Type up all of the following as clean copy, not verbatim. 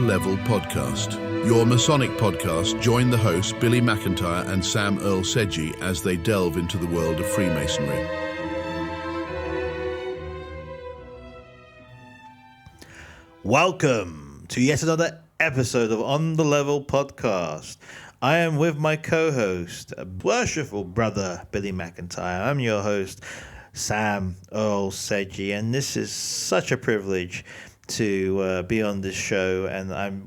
Level podcast. Your Masonic podcast. Join the hosts Billy McIntyre and Sam Earl Sedgey as they delve into the world of Freemasonry. Welcome to yet another episode of On the Level podcast. I am with my co-host, worshipful brother Billy McIntyre. I'm your host, Sam Earl Sedgey, and this is such a privilege to be on this show. And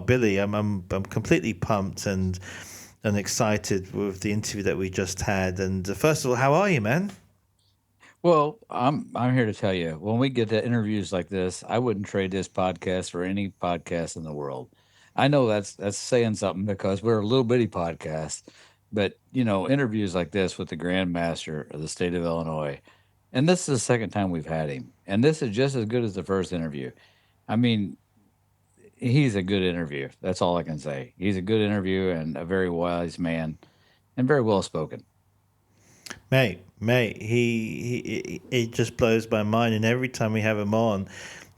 Billy, I'm completely pumped and excited with the interview that we just had. And first of all, how are you, man? Well, I'm here to tell you, when we get to interviews like this, I wouldn't trade this podcast for any podcast in the world. I know that's saying something because we're a little bitty podcast, but interviews like this with the Grand Master of the state of Illinois, and this is the second time we've had him, and this is just as good as the first interview. I mean, he's a good interview. That's all I can say. He's a good interview and a very wise man, and very well spoken. Mate, he it just blows my mind, and every time we have him on,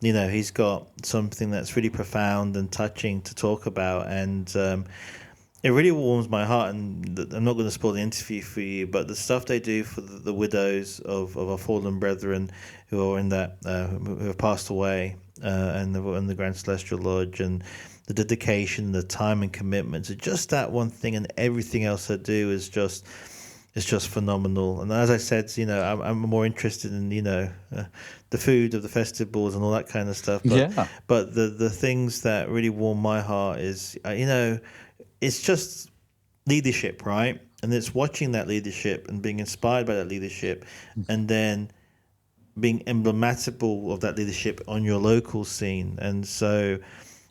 he's got something that's really profound and touching to talk about, and it really warms my heart. And I'm not going to spoil the interview for you, but the stuff they do for the widows of our fallen brethren who are in that who have passed away, and the Grand Celestial Lodge, and the dedication, the time and commitment to just that one thing, and everything else they do is just. It's just phenomenal. And as I said, I'm more interested in, the food of the festivals and all that kind of stuff. But the things that really warm my heart is, it's just leadership, right? And it's watching that leadership and being inspired by that leadership, and then being emblematical of that leadership on your local scene. And so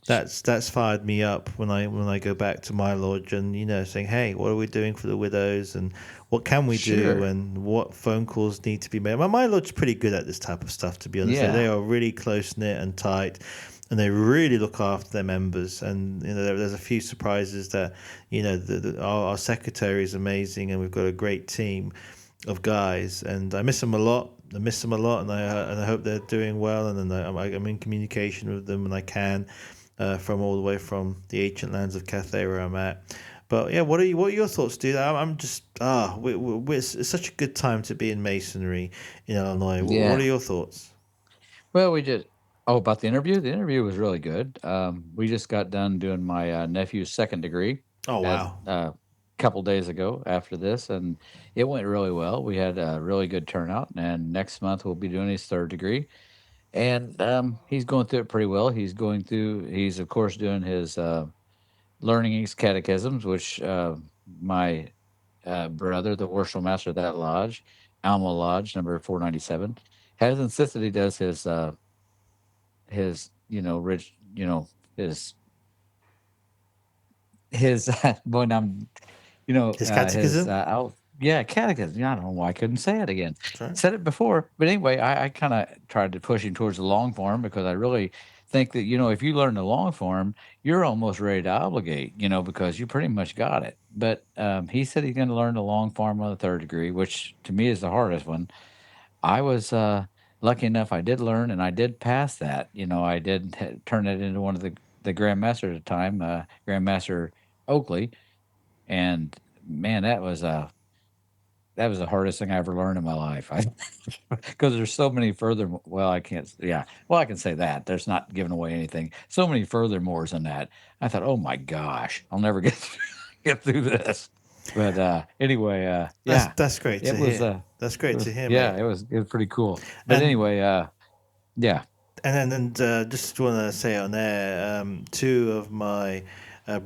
that's fired me up when I go back to my lodge and saying, hey, what are we doing for the widows, and what can we do, and what phone calls need to be made. My lodge's pretty good at this type of stuff, to be honest. They are really close knit and tight, and they really look after their members. And there's a few surprises that our secretary is amazing, and we've got a great team of guys, and I miss them a lot. And I hope they're doing well, and then I'm in communication with them when I can. From all the way from the ancient lands of Cathay where I'm at. But yeah, what are your thoughts, dude? I'm just it's such a good time to be in Masonry in Illinois. Yeah. What are your thoughts? Well, about the interview. The interview was really good. We just got done doing my nephew's second degree. Oh wow! A couple days ago after this, and it went really well. We had a really good turnout, and next month we'll be doing his third degree. And he's going through it pretty well. He's of course doing his learning his catechisms, which my brother, the worshipful master of that lodge, Alma Lodge number 497, has insisted he does his his boy, I'm his catechism. Catechism. I don't know why I couldn't say it again. Right. Said it before, but anyway, I kind of tried to push him towards the long form, because I really think that if you learn the long form, you're almost ready to obligate, because you pretty much got it. But he said he's going to learn the long form on the third degree, which to me is the hardest one. I was lucky enough; I did learn, and I did pass that. I did turn it into one of the Grand Master at the time, Grand Master Oakley, and man, that was the hardest thing I ever learned in my life. Because there's so many further. Well, I can't. Yeah. Well, I can say that there's not giving away anything. So many furthermores than that. I thought, oh my gosh, I'll never get through this. But anyway, that's great to hear. That's great to hear. Yeah, it was pretty cool. But anyway, yeah. And then just want to say on there, two of my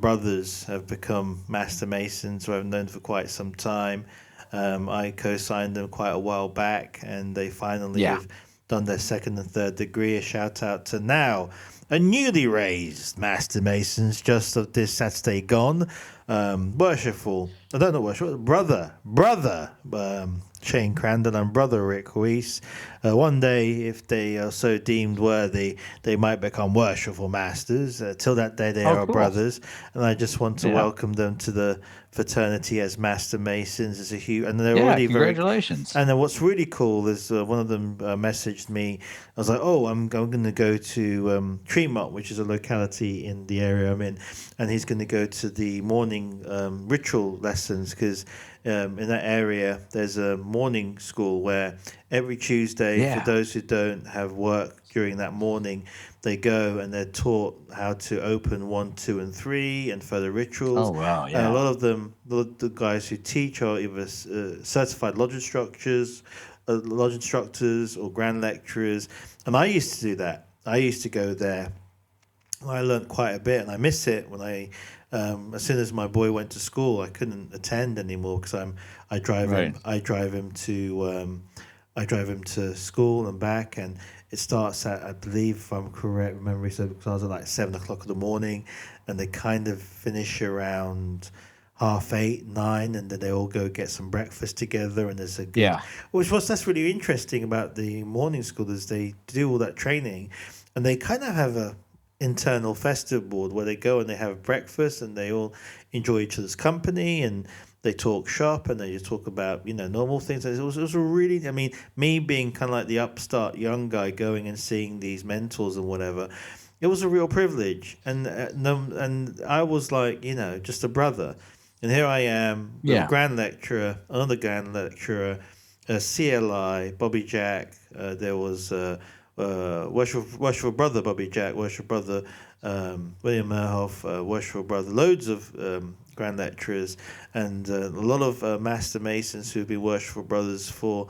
brothers have become Master Masons, who I've known for quite some time. I co-signed them quite a while back, and they finally have done their second and third degree. A shout out to now a newly raised Master Masons just of this Saturday gone. Worshipful. I don't know worshipful. Brother, Shane Crandon and brother Rick Weiss. One day, if they are so deemed worthy, they might become worshipful masters. Till that day, they Oh, are cool. brothers, and I just want to Yeah. welcome them to the fraternity as Master Masons. It's a huge, and they're Yeah. already very. Congratulations. And then what's really cool is one of them messaged me. I was like, "Oh, I'm going to go to Tremont, which is a locality in the area I'm in, and he's going to go to the morning ritual lessons because in that area there's a morning school where every Tuesday, for Yeah. those who don't have work during that morning, they go and they're taught how to open 1, 2, and 3 and further Oh, rituals. wow. And a Yeah. lot of them, the guys who teach are either certified lodge instructors or grand lecturers. And I used to do that. I used to go there. I learned quite a bit, and I miss it when as soon as my boy went to school, I couldn't attend anymore because Right. I drive him to school and back, and it starts at, I believe, if I'm correct, memory so because I was at like 7 o'clock in the morning, and they kind of finish around 8:30, 9, and then they all go get some breakfast together, and there's a good, Yeah. that's really interesting about the morning school is they do all that training, and they kind of have a internal festival board where they go and they have breakfast and they all enjoy each other's company and they talk shop and they just talk about normal things. It was a really, I mean, me being kind of like the upstart young guy going and seeing these mentors and whatever, it was a real privilege. And I was like, just a brother, and here I am, the Yeah. grand lecturer, another grand lecturer, CLI, Bobby Jack. There was worshipful brother Bobby Jack, worshipful brother William Merhoff, worshipful brother, loads of grand lecturers, and a lot of master masons who've been worshipful brothers for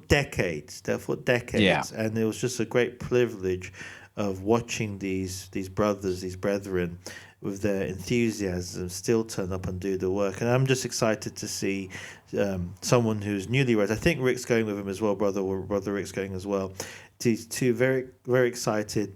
decades. They're for Yeah. decades, and it was just a great privilege of watching these brothers, these brethren, with their enthusiasm, still turn up and do the work. And I'm just excited to see someone who's newly raised. I think Rick's going with him as well, brother Rick's going as well. Two very very excited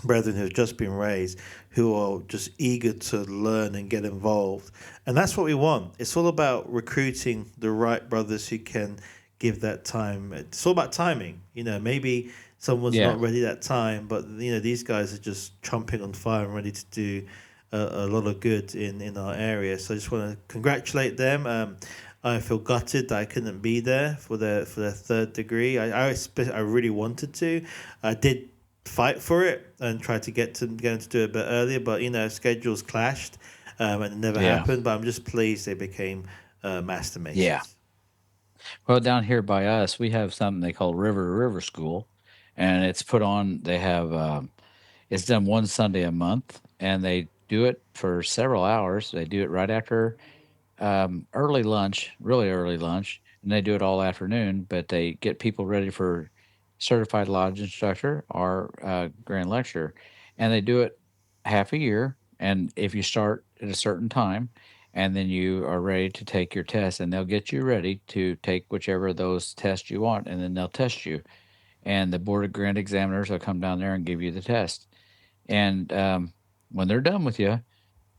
brethren who have just been raised, who are just eager to learn and get involved. And that's what we want. It's all about recruiting the right brothers who can give that time. It's all about timing. Maybe someone's Yeah. not ready that time, but these guys are just chomping on fire and ready to do a lot of good in our area. So I just want to congratulate them. I feel gutted that I couldn't be there for their third degree. I really wanted to. I did fight for it and try to get them to do it a bit earlier, but schedules clashed, and it never Yeah. happened. But I'm just pleased they became master Yeah. masons. Well, down here by us, we have something they call River School, and it's put on. They have it's done one Sunday a month, and they do it for several hours. They do it right after early lunch, really early lunch, and they do it all afternoon. But they get people ready for certified lodge instructor or grand lecturer, and they do it half a year. And if you start at a certain time, and then you are ready to take your test, and they'll get you ready to take whichever of those tests you want, and then they'll test you. And the board of grand examiners will come down there and give you the test. And when they're done with you,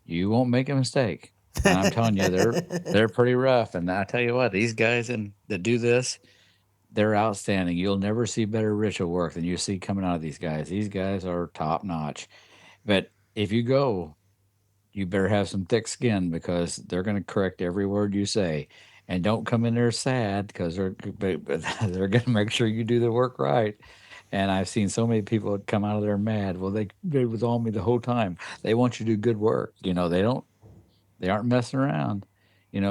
you won't make a mistake. And I'm telling you, they're pretty rough. And I tell you what, these guys that do this, they're outstanding. You'll never see better ritual work than you see coming out of these guys. These guys are top notch. But if you go, you better have some thick skin because they're going to correct every word you say. And don't come in there sad because but they're going to make sure you do the work right. And I've seen so many people come out of there mad. Well, they was on me the whole time. They want you to do good work. They aren't messing around.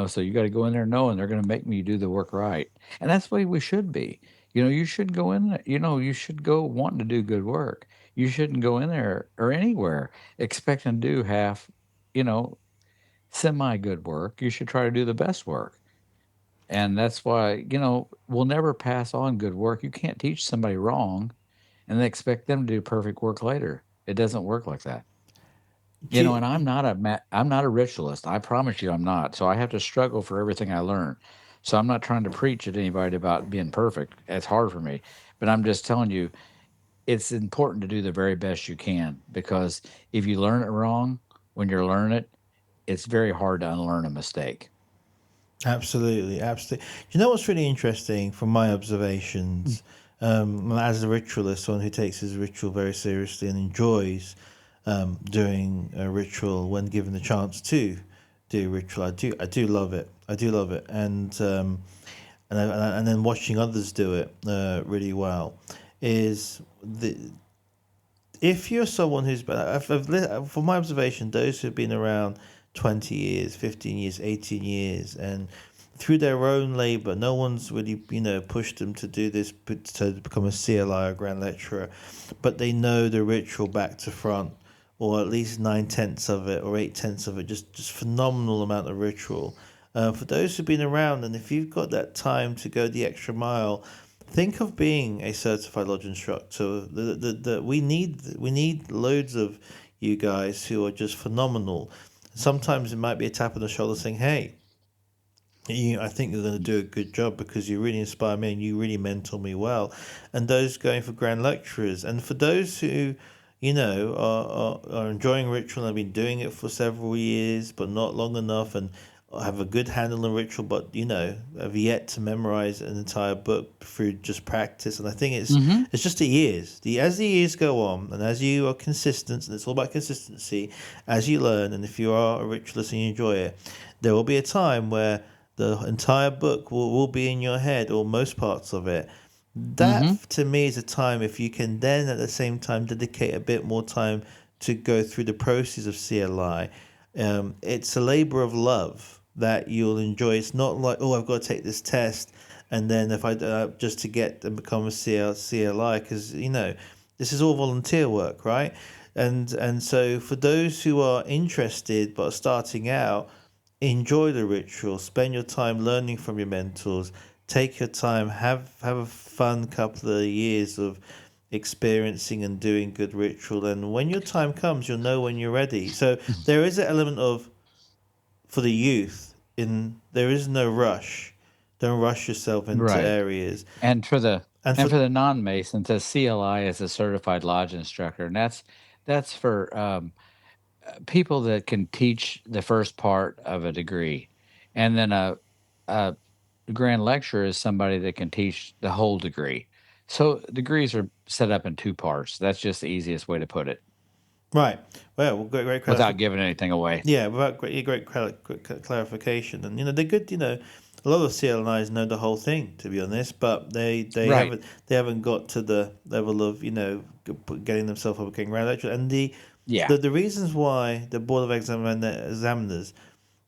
So you got to go in there knowing they're going to make me do the work right. And that's the way we should be. You should go in there, you should go wanting to do good work. You shouldn't go in there or anywhere expecting to do half, you know, semi good work. You should try to do the best work. And that's why, we'll never pass on good work. You can't teach somebody wrong and then expect them to do perfect work later. It doesn't work like that. And Do I'm not a ritualist. I promise you I'm not. So I have to struggle for everything I learn. So I'm not trying to preach at anybody about being perfect. It's hard for me. But I'm just telling you, it's important to do the very best you can because if you learn it wrong when you're learning it, it's very hard to unlearn a mistake. Absolutely, absolutely. You know what's really interesting from my observations, as a ritualist, someone who takes his ritual very seriously and enjoys doing a ritual when given the chance to do ritual. I do love it. I do love it, and then watching others do it really well is the if you're someone who's from my observation, those who've been around 20 years, 15 years, 18 years, and through their own labor, no one's really pushed them to do this, to become a CLI or Grand Lecturer, but they know the ritual back to front, or at least 9/10 of it or 8/10 of it, just phenomenal amount of ritual. For those who've been around, and if you've got that time to go the extra mile, think of being a certified lodge instructor. We need loads of you guys who are just phenomenal. Sometimes it might be a tap on the shoulder saying, "Hey, I think you're going to do a good job because you really inspire me and you really mentor me well." And those going for grand lecturers, and for those who, are enjoying ritual and have been doing it for several years but not long enough, and have a good handle on ritual, but have yet to memorize an entire book through just practice. And I think Hmm. it's just the years. As the years go on, and as you are consistent, and it's all about consistency, as you learn, and if you are a ritualist and you enjoy it, there will be a time where the entire book will be in your head, or most parts of it. That Hmm. to me is a time if you can then at the same time dedicate a bit more time to go through the process of CLI. It's a labor of love that you'll enjoy. It's not like, oh, I've got to take this test, and then if I just to get and become a CLI, because this is all volunteer work, right? And so for those who are interested but are starting out, enjoy the ritual, spend your time learning from your mentors, take your time, have a fun couple of years of experiencing and doing good ritual, and when your time comes you'll know when you're ready. So there is an element of, for the youth, in there is no rush. Don't rush yourself into Right. areas. And for the And and for for the non-Masons, a CLI is a certified lodge instructor, and that's for people that can teach the first part of a degree, and then a grand lecturer is somebody that can teach the whole degree. So degrees are set up in two parts. That's just the easiest way to put it, right, well, great without clarification. giving anything away. Yeah, without clarification, and they're good. A lot of CLNIs know the whole thing, to be honest, but they Right. haven't got to the level of getting themselves up again grand lecture. And Yeah. the reasons why the board of examiners,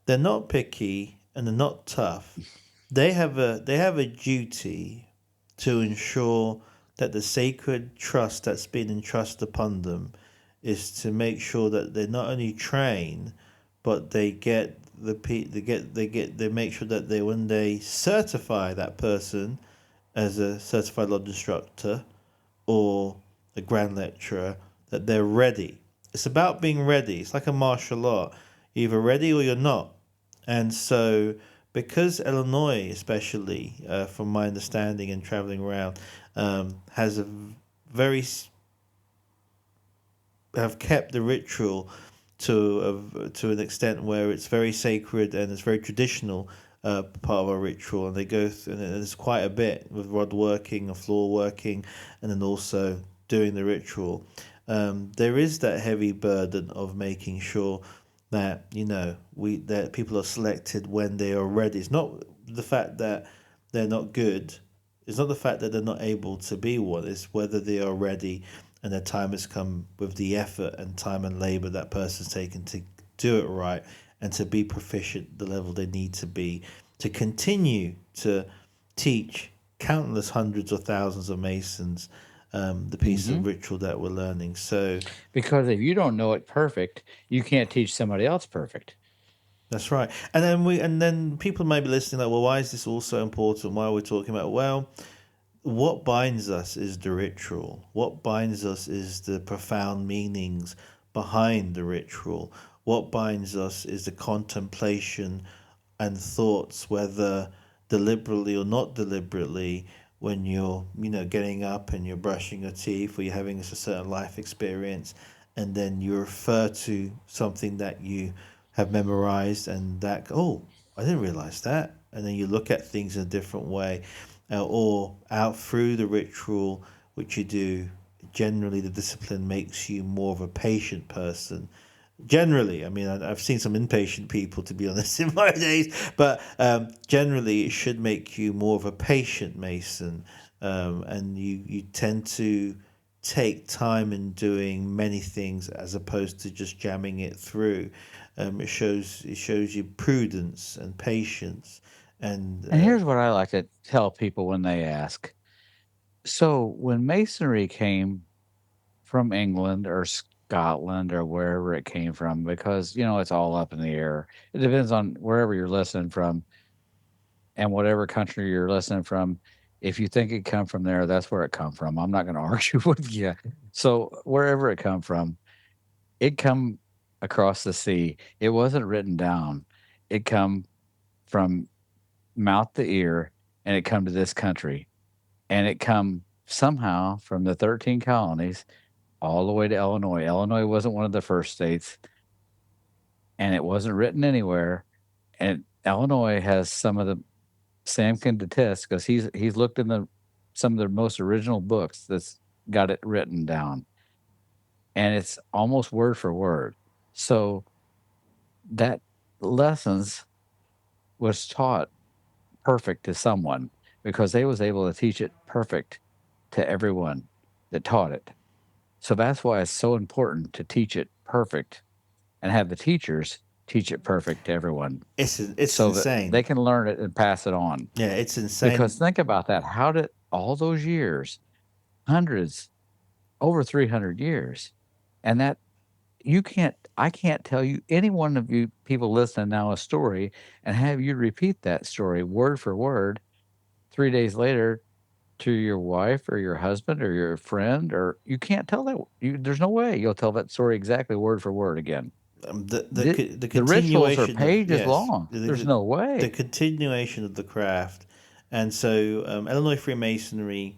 they're not picky and they're not tough. They have a duty to ensure that the sacred trust that's been entrusted upon them is to make sure that they not only train, but they get they make sure that they, when they certify that person as a certified lodge instructor or a grand lecturer, that they're ready. It's about being ready. It's like a martial art. You're either ready or you're not. And so, because Illinois, especially from my understanding and traveling around, has a very have kept the ritual to an extent where it's very sacred and it's very traditional part of our ritual, and they go and there's quite a bit with rod working and floor working, and then also doing the ritual. There is that heavy burden of making sure that that people are selected when they are ready. It's not the fact that they're not good. It's not the fact that they're not able to be one. It's whether they are ready and their time has come with the effort and time and labor that person's taken to do it right and to be proficient the level they need to be to continue to teach countless hundreds or thousands of Masons the piece Hmm. of ritual that we're learning. So Because if you don't know it perfect, you can't teach somebody else perfect. that's right. And then people may be listening like, well, why is this all so important? Why are we talking about? Well, what binds us is the ritual. What binds us is the profound meanings behind the ritual. What binds us is the contemplation and thoughts, whether deliberately or not deliberately, when you're, getting up and you're brushing your teeth or you're having a certain life experience, and then you refer to something that you have memorized, and that, oh, I didn't realize that. And then you look at things in a different way, or out through the ritual which you do. Generally, the discipline makes you more of a patient person. Generally, I mean, I've seen some impatient people, to be honest, in my days, but generally, it should make you more of a patient Mason, and you tend to take time in doing many things as opposed to just jamming it through. It shows you prudence and patience, and And here's what I like to tell people when they ask. So when masonry came from England or Scotland or wherever it came from, because it's all up in the air. It depends on wherever you're listening from and whatever country you're listening from. If you think it come from there, that's where it come from. I'm not going to argue with you. So wherever it come from, it come across the sea. It wasn't written down. It come from mouth to ear, and it come to this country, and it come somehow from the 13 colonies all the way to Illinois. Illinois wasn't one of the first states, and it wasn't written anywhere. And Illinois has some of the Sam can detest because he's looked in the some of the most original books that's got it written down, and it's almost word for word. So that lessons was taught perfect to someone because they was able to teach it perfect to everyone that taught it. So that's why it's so important to teach it perfect and have the teachers teach it perfect to everyone it's so that they insane. can learn it and pass it on. Yeah, it's Because insane. think about that. How did all those years, hundreds, over 300 years, and that I can't tell you any one of you people listening now a story and have you repeat that story word for word 3 days later to your wife or your husband or your friend, or you can't tell that. There's no way you'll tell that story exactly word for word again. The The rituals are continuation of, pages yes, long. There's no the way. continuation of the craft, and so Illinois Freemasonry,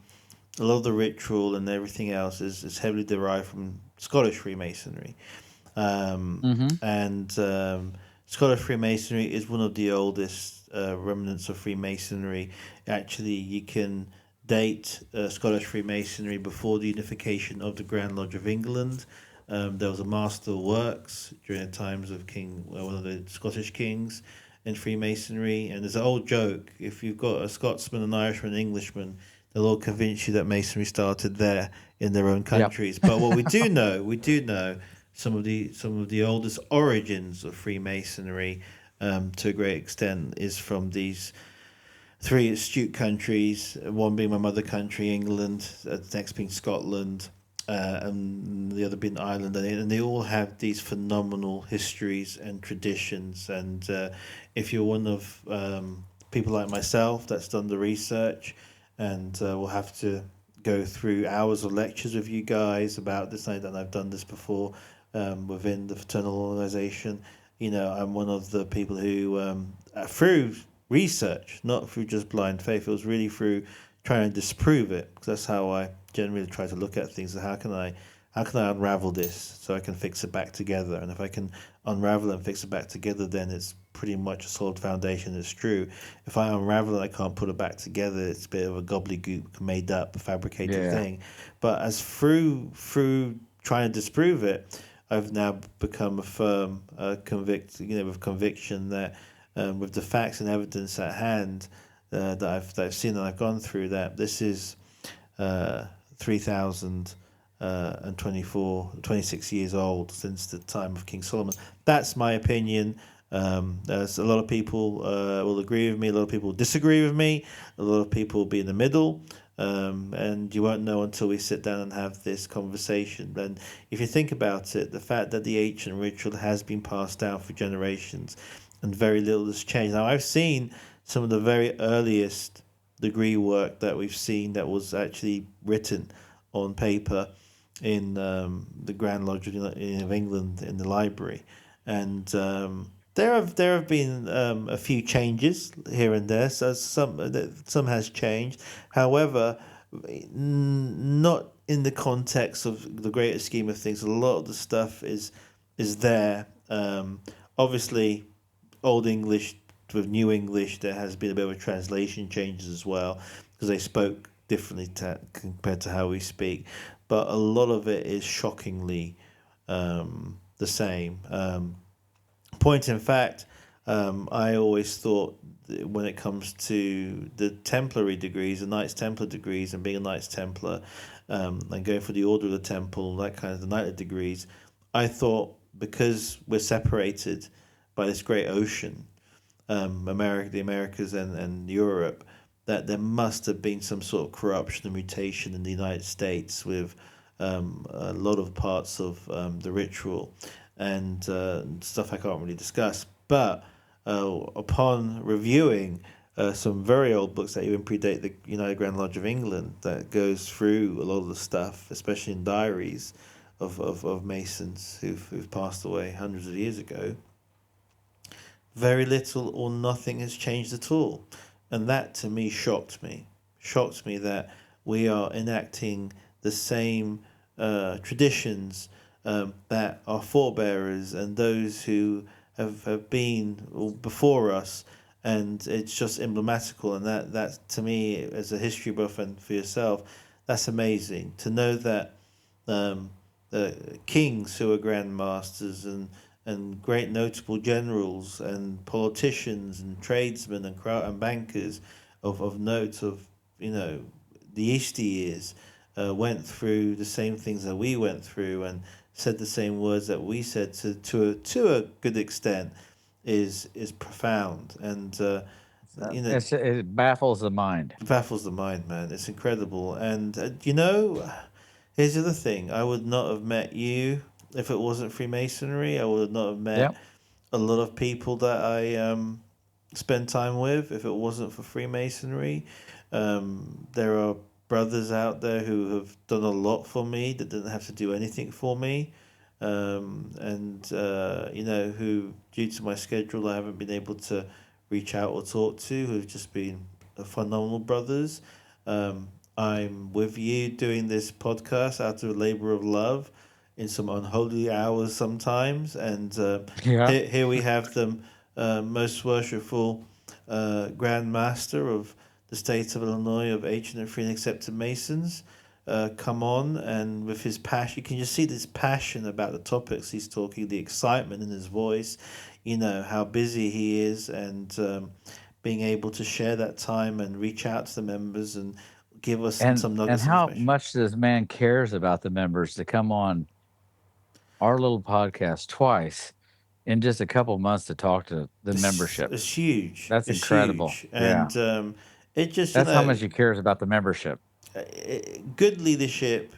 a lot of the ritual and everything else is heavily derived from Scottish Freemasonry, um, Mhm. and Scottish Freemasonry is one of the oldest remnants of Freemasonry. Actually, you can date Scottish Freemasonry before the unification of the Grand Lodge of England. There was a Master of Works during the times of one of the Scottish kings in Freemasonry. And there's an old joke: if you've got a Scotsman, an Irishman, an Englishman, they'll all convince you that Masonry started there in their own Yep. countries. But what we do know some of the oldest origins of Freemasonry, to a great extent, is from these three astute countries. One being my mother country, England. The next being Scotland. And the other being Ireland, and they all have these phenomenal histories and traditions. And if you're one of people like myself that's done the research, and we'll have to go through hours of lectures with you guys about this, and I've done this before within the fraternal organization. I'm one of the people who, through research, not through just blind faith, it was really through trying to disprove it, because that's how I generally try to look at things. How can I unravel this so I can fix it back together? And if I can unravel it and fix it back together, then it's pretty much a solid foundation. It's true. If I unravel it, I can't put it back together. It's a bit of a gobbledygook, made up, fabricated Yeah. thing. But as through trying to disprove it, I've now become a firm with conviction that, with the facts and evidence at hand, that I've seen and I've gone through, that this is 3,000 and 26 years old since the time of King Solomon. That's my opinion. There's a lot of people will agree with me, a lot of people will disagree with me, a lot of people will be in the middle. And you won't know until we sit down and have this conversation. And if you think about it, the fact that the ancient ritual has been passed down for generations and very little has changed. Now, I've seen some of the very earliest degree work that we've seen that was actually written on paper in the Grand Lodge of England in the library, and there have been a few changes here and there. So some has changed. However, not in the context of the greater scheme of things. A lot of the stuff is there. Obviously, Old English with New English, there has been a bit of a translation changes as well because they spoke differently compared to how we speak. But a lot of it is shockingly the same. Point in fact, I always thought that when it comes to the Templary degrees, the Knights Templar degrees, and being a Knights Templar, and going for the Order of the Temple, that kind of the Knightly degrees, I thought because we're separated by this great ocean, America, the Americas, and Europe, that there must have been some sort of corruption and mutation in the United States with a lot of parts of the ritual and stuff I can't really discuss. But upon reviewing some very old books that even predate the United Grand Lodge of England, that goes through a lot of the stuff, especially in diaries of Masons who've passed away hundreds of years ago, very little or nothing has changed at all. And that to me shocked me. Shocked me that we are enacting the same traditions that our forebearers and those who have been before us, and it's just emblematical. And that to me, as a history buff and for yourself, that's amazing to know that um, kings who are grand masters and great notable generals and politicians and tradesmen and crowd and bankers of note of the years went through the same things that we went through and said the same words that we said to a good extent is profound and It baffles the mind. baffles the mind, man. It's incredible. And here's the other thing: I would not have met you if it wasn't Freemasonry. I would not have met Yep. a lot of people that I spend time with if it wasn't for Freemasonry. There are brothers out there who have done a lot for me that didn't have to do anything for me. And who, due to my schedule, I haven't been able to reach out or talk to, who've just been phenomenal brothers. I'm with you doing this podcast out of a labor of love in some unholy hours sometimes. And Yeah. here we have them, most worshipful Grand Master of the state of Illinois of ancient and free and accepted Masons. Come on, and with his passion, you can just see this passion about the topics he's talking, the excitement in his voice, how busy he is, and being able to share that time and reach out to the members and give us some And nuggets of how information. much this man cares about the members to come on our little podcast twice in just a couple months to talk to the It's, membership. it's huge. That's It's incredible. huge. Yeah. And it just, That's how much he cares about the membership. good leadership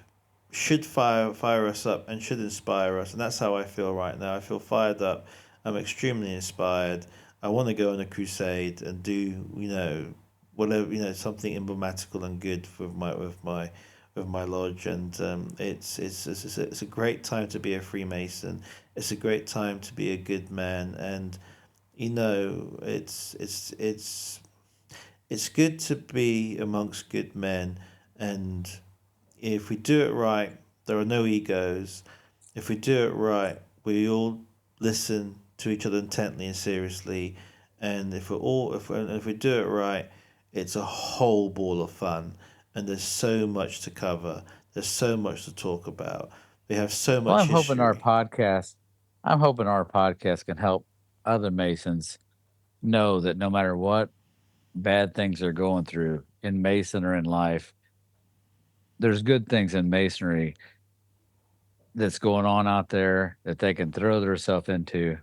should fire us up and should inspire us, and that's how I feel right now. I feel fired up. I'm extremely inspired. I want to go on a crusade and do whatever something emblematical and good with my lodge, and it's a great time to be a Freemason. It's a great time to be a good man, and it's good to be amongst good men, and if we do it right, there are no egos. If we do it right, we all listen to each other intently and seriously, and if we do it right, it's a whole ball of fun, and there's so much to cover. There's so much to talk about. We have so Well, much history. I'm hoping our podcast can help other Masons know that no matter what bad things they're going through in Mason or in life, there's good things in Masonry that's going on out there that they can throw themselves into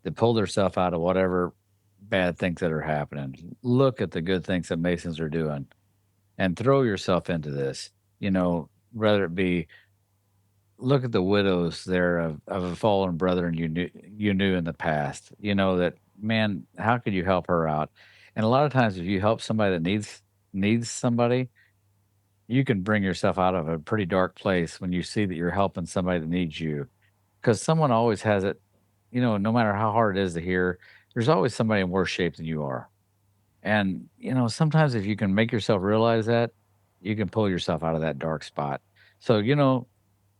to pull themselves out of whatever bad things that are happening. Look at the good things that Masons are doing and throw yourself into this. Whether it be look at the widows there of a fallen brother and you knew in the past. You know that man, how could you help her out? And a lot of times if you help somebody that needs somebody, you can bring yourself out of a pretty dark place when you see that you're helping somebody that needs you. Because someone always has it, no matter how hard it is to hear, there's always somebody in worse shape than you are. And, sometimes if you can make yourself realize that, you can pull yourself out of that dark spot. So,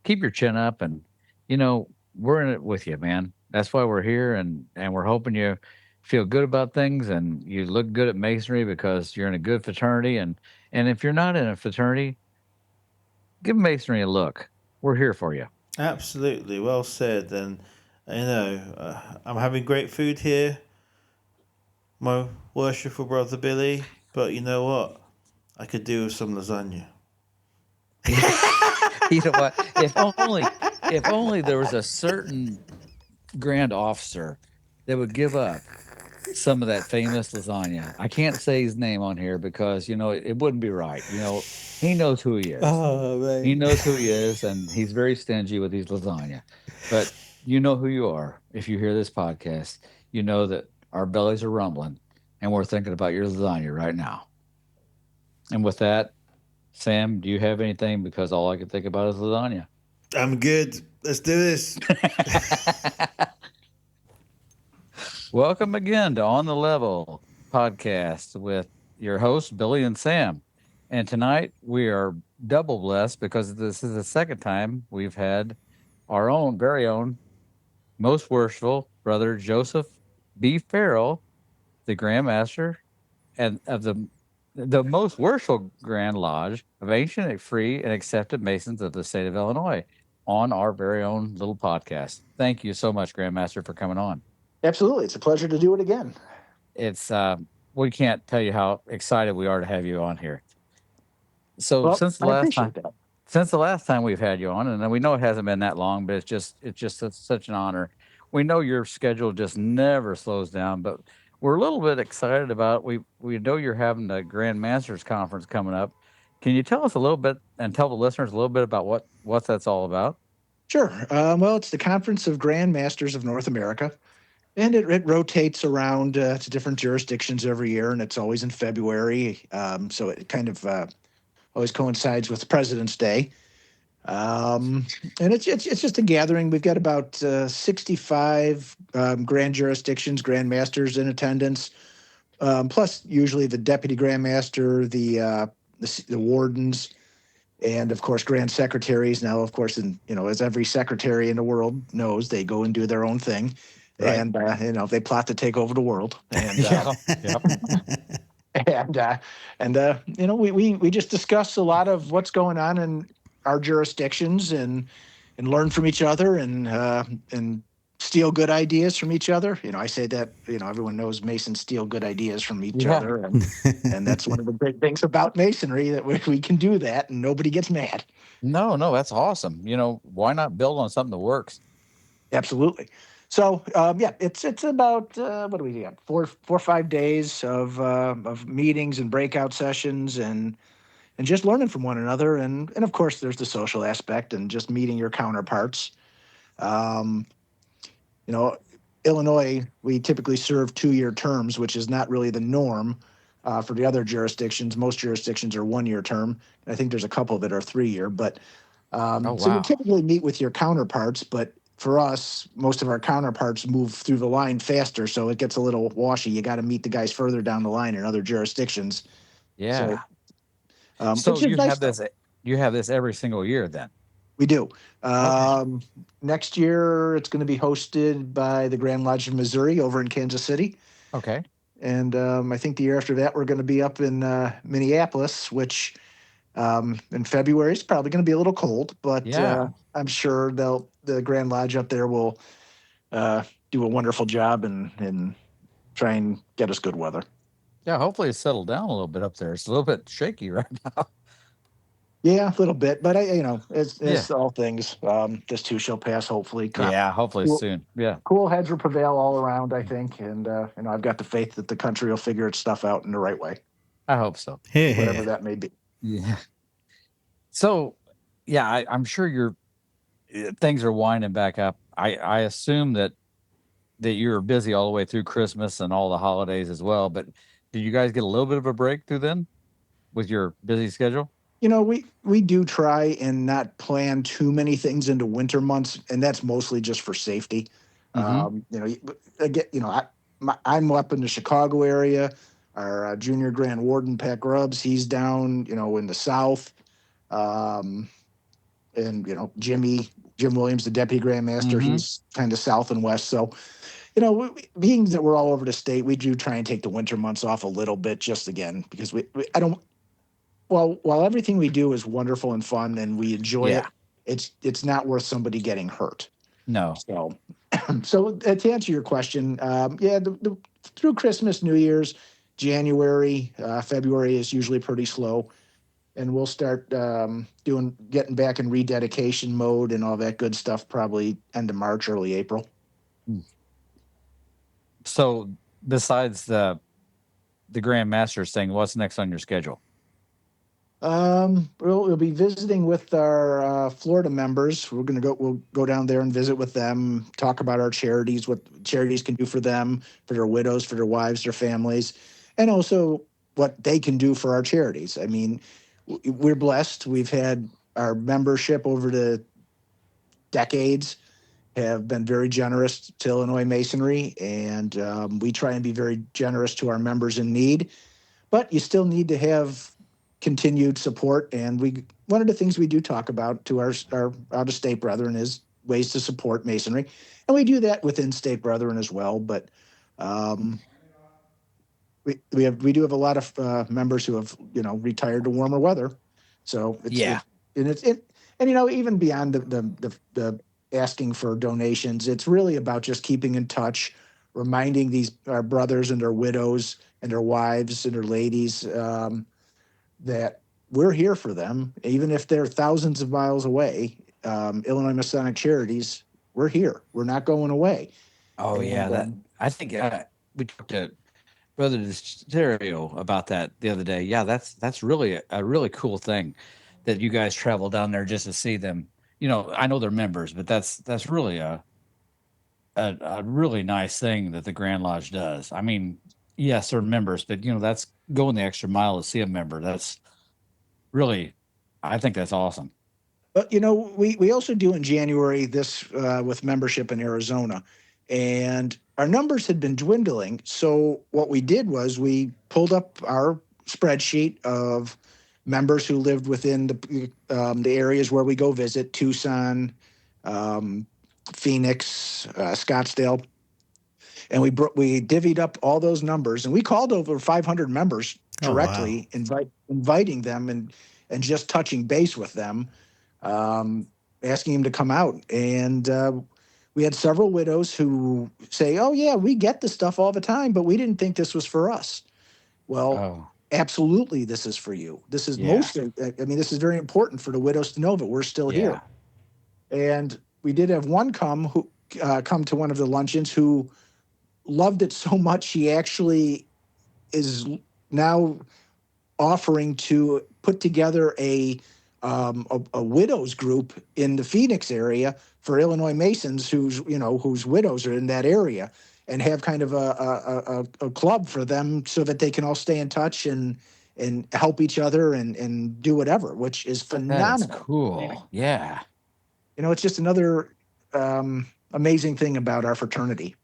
keep your chin up and, we're in it with you, man. That's why we're here, and we're hoping you feel good about things and you look good at masonry because you're in a good fraternity. And if you're not in a fraternity, give masonry a look. We're here for you. Absolutely, well said. And I'm having great food here, my worshipful brother Billy. But you know what? I could do with some lasagna. You know what? If only there was a certain grand officer that would give up some of that famous lasagna. I can't say his name on here because it wouldn't be right. He knows who he is. Oh, He mate. knows who he is, and he's very stingy with his lasagna. But you know who you are. If you hear this podcast, you know that our bellies are rumbling, and we're thinking about your lasagna right now. And with that, Sam, do you have anything? Because all I can think about is lasagna. I'm good. Let's do this. Welcome again to On the Level podcast with your hosts, Billy and Sam. And tonight we are double blessed because this is the second time we've had our own, very own, most worshipful brother Joseph B. Farrell, the Grand Master and of the most worshipful Grand Lodge of ancient, free, and accepted Masons of the state of Illinois on our very own little podcast. Thank you so much, Grandmaster, for coming on. Absolutely. It's a pleasure to do it again. It's we can't tell you how excited we are to have you on here. So Well, I appreciate that. since the last time we've had you on, and we know it hasn't been that long, but it's just such an honor. We know your schedule just never slows down, but we're a little bit excited about we know you're having the Grand Masters conference coming up. Can you tell us a little bit and tell the listeners a little bit about what that's all about? Sure. Well, it's the Conference of Grand Masters of North America, and it rotates around to different jurisdictions every year, and it's always in February. So it kind of always coincides with President's Day. And it's just a gathering. We've got about 65 grand jurisdictions, grand masters in attendance, plus usually the deputy grand master, the wardens, and of course grand secretaries. Now, of course, as every secretary in the world knows, they go and do their own thing, Right. and they plot to take over the world. And Yeah. we just discuss a lot of what's going on in our jurisdictions and learn from each other and steal good ideas from each other. I say that everyone knows Masons steal good ideas from each Yeah. other, and that's one of the great things about Masonry, that we can do that and nobody gets mad. No, that's awesome. Why not build on something that works? Absolutely. So it's about what do we got? 4 or 5 days of meetings and breakout sessions and just learning from one another, and of course there's the social aspect and just meeting your counterparts. Um, you know, Illinois, we typically serve 2-year terms, which is not really the norm for the other jurisdictions. Most jurisdictions are 1-year term. I think there's a couple that are 3-year, but Oh so you wow. typically meet with your counterparts, but for us, most of our counterparts move through the line faster, so it gets a little washy. You got to meet the guys further down the line in other jurisdictions. So, Yeah. So which is nice though. you have this every single year then. We do. Okay. Next year, it's going to be hosted by the Grand Lodge of Missouri over in Kansas City. Okay. And I think the year after that, we're going to be up in Minneapolis, which in February is probably going to be a little cold, but Yeah. I'm sure the Grand Lodge up there will do a wonderful job and try and get us good weather. Yeah, hopefully it's settled down a little bit up there. It's a little bit shaky right now. Yeah, a little bit, but Yeah. it's all things. This too shall pass, hopefully. Yeah, hopefully Cool, soon. Yeah. cool heads will prevail all around, I think, and I've got the faith that the country will figure its stuff out in the right way, I hope so. Here, whatever here. that may be. Yeah. So, yeah, I'm sure things are winding back up. I assume that you're busy all the way through Christmas and all the holidays as well, but did you guys get a little bit of a break through then with your busy schedule? We do try and not plan too many things into winter months, and that's mostly just for safety. Mhm. Again, I'm up in the Chicago area. Our junior grand warden Pat Grubbs, he's down, in the south, and Jimmy Jim Williams, the deputy Grand Master, Mm-hmm. he's kind of south and west. So, being that we're all over the state, we do try and take the winter months off a little bit, just again because I don't. Well, while everything we do is wonderful and fun and we enjoy Yeah. it, it's not worth somebody getting hurt. No. So, to answer your question, through Christmas, New Year's, January, February is usually pretty slow, and we'll start getting back in rededication mode and all that good stuff probably end of March, early April. So besides the Grand Masters thing, what's next on your schedule? We'll be visiting with our Florida members. We'll go down there and visit with them, talk about our charities, what charities can do for them, for their widows, for their wives, their families, and also what they can do for our charities. I mean, we're blessed. We've had our membership over the decades have been very generous to Illinois Masonry, and we try and be very generous to our members in need. But you still need to have continued support, and one of the things we do talk about to our out of state brethren is ways to support Masonry, and we do that within state brethren as well. But we do have a lot of members who have retired to warmer weather, so even beyond the asking for donations, it's really about just keeping in touch, reminding our brothers and their widows and their wives and their ladies that we're here for them, even if they're thousands of miles away. Illinois Masonic Charities, we're here. We're not going away. Oh, yeah. I think we talked to Brother Stereo about that the other day. Yeah, that's really a really cool thing that you guys travel down there just to see them. I know they're members, but that's really a really nice thing that the Grand Lodge does. I mean, yes, they're members, but that's going the extra mile to see a member. That's really, I think that's awesome. But we also do in January this with membership in Arizona, and our numbers had been dwindling. So what we did was we pulled up our spreadsheet of members who lived within the areas where we go visit: Tucson, Phoenix, Scottsdale, and we divvied up all those numbers, and we called over 500 members directly, inviting them and just touching base with them, asking them to come out. And we had several widows who say, "Oh yeah, we get this stuff all the time, but we didn't think this was for us." Well, absolutely, this is for you. This is this is very important for the widows to know that we're still here. And we did have one come to one of the luncheons who loved it so much he actually is now offering to put together a widows group in the Phoenix area for Illinois Masons whose widows are in that area, and have kind of a club for them so that they can all stay in touch and help each other and do whatever, which is phenomenal. That's cool. Yeah. It's just another amazing thing about our fraternity.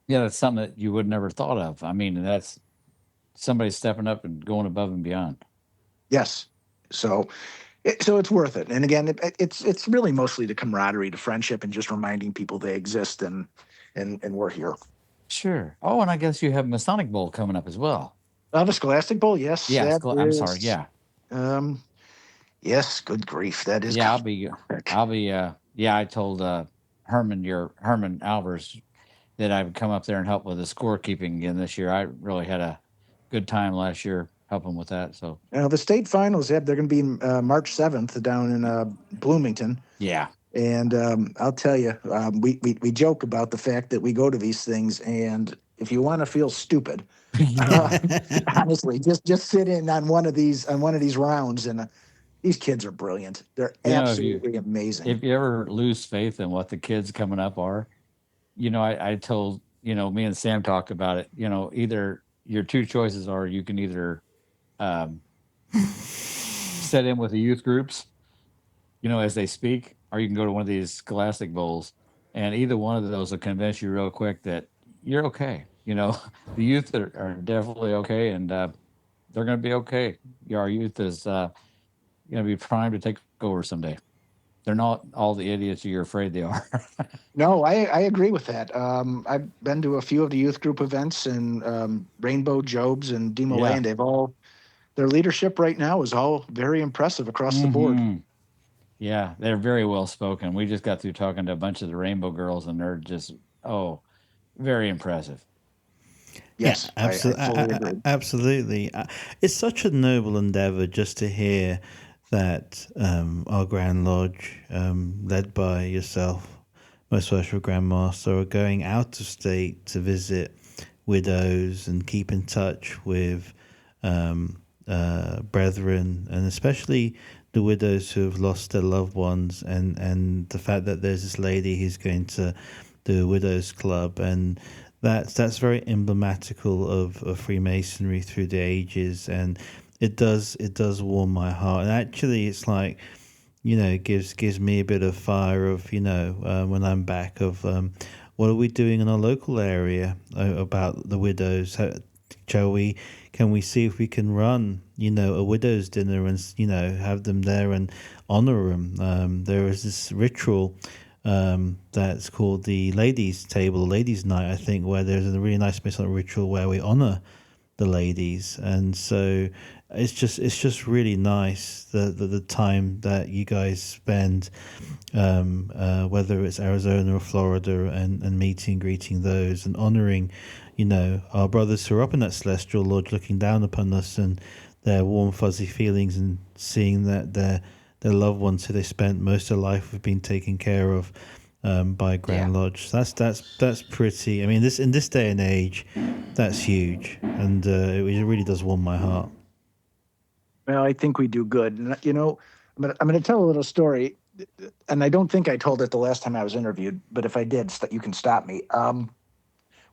Yeah, that's something that you would never thought of. I mean, that's somebody stepping up and going above and beyond. Yes. So it's worth it. And again, it's really mostly the camaraderie, the friendship, and just reminding people they exist and we're here. Sure. Oh, and I guess you have Masonic Bowl coming up as well. The Scholastic Bowl, yes. Yeah, I'm sorry. Yeah. Yes. Good grief, that is. Yeah, I'll be. Yeah, I told Herman Alvers that I would come up there and help with the scorekeeping again this year. I really had a good time last year helping with that. So the state finals, they're going to be March 7th down in Bloomington. Yeah. And I'll tell you, we joke about the fact that we go to these things, and if you want to feel stupid, honestly, just sit in on one of these rounds, and these kids are brilliant. They're absolutely amazing. If you ever lose faith in what the kids coming up are, I told, me and Sam talked about it, either your two choices are you can either set in with the youth groups, as they speak, or you can go to one of these Scholastic Bowls, and either one of those will convince you real quick that you're okay. The youth are definitely okay, and they're going to be okay. Our youth is going to be primed to take over someday. they're not all the idiots you're afraid they are. No, I agree with that. I've been to a few of the youth group events, and Rainbow Jobs and Malay, Yeah. and their leadership right now is all very impressive across the board. Hmm. Yeah, they're very well spoken. We just got through talking to a bunch of the Rainbow Girls, and they're just very impressive. Yeah, Yes, I absolutely, fully agree. absolutely. It's such a noble endeavor just to hear that our Grand Lodge, led by yourself, Most Worshipful Grand Master, are going out of state to visit widows and keep in touch with brethren, and especially the widows who have lost their loved ones, and the fact that there's this lady who's going to the widows club, and that's very emblematical of Freemasonry through the ages, and it does warm my heart. And actually, it's like, it gives me a bit of fire of, when I'm back, of what are we doing in our local area about the widows. Shall we Can we see if we can run, a widows dinner, and have them there and honor them. There is this ritual that's called the ladies table, ladies night, I think, where there's a really nice Masonic ritual where we honor the ladies. And so it's just really nice the time that you guys spend, whether it's Arizona or Florida, and meeting, greeting those, and honoring, our brothers who are up in that celestial lodge, looking down upon us, and their warm fuzzy feelings, and seeing that their loved ones who they spent most of their life have been taken care of by Grand Lodge. That's pretty. I mean, in this day and age, that's huge, and it really does warm my heart. Well, I think we do good. And, I'm going to tell a little story, and I don't think I told it the last time I was interviewed, but if I did, you can stop me.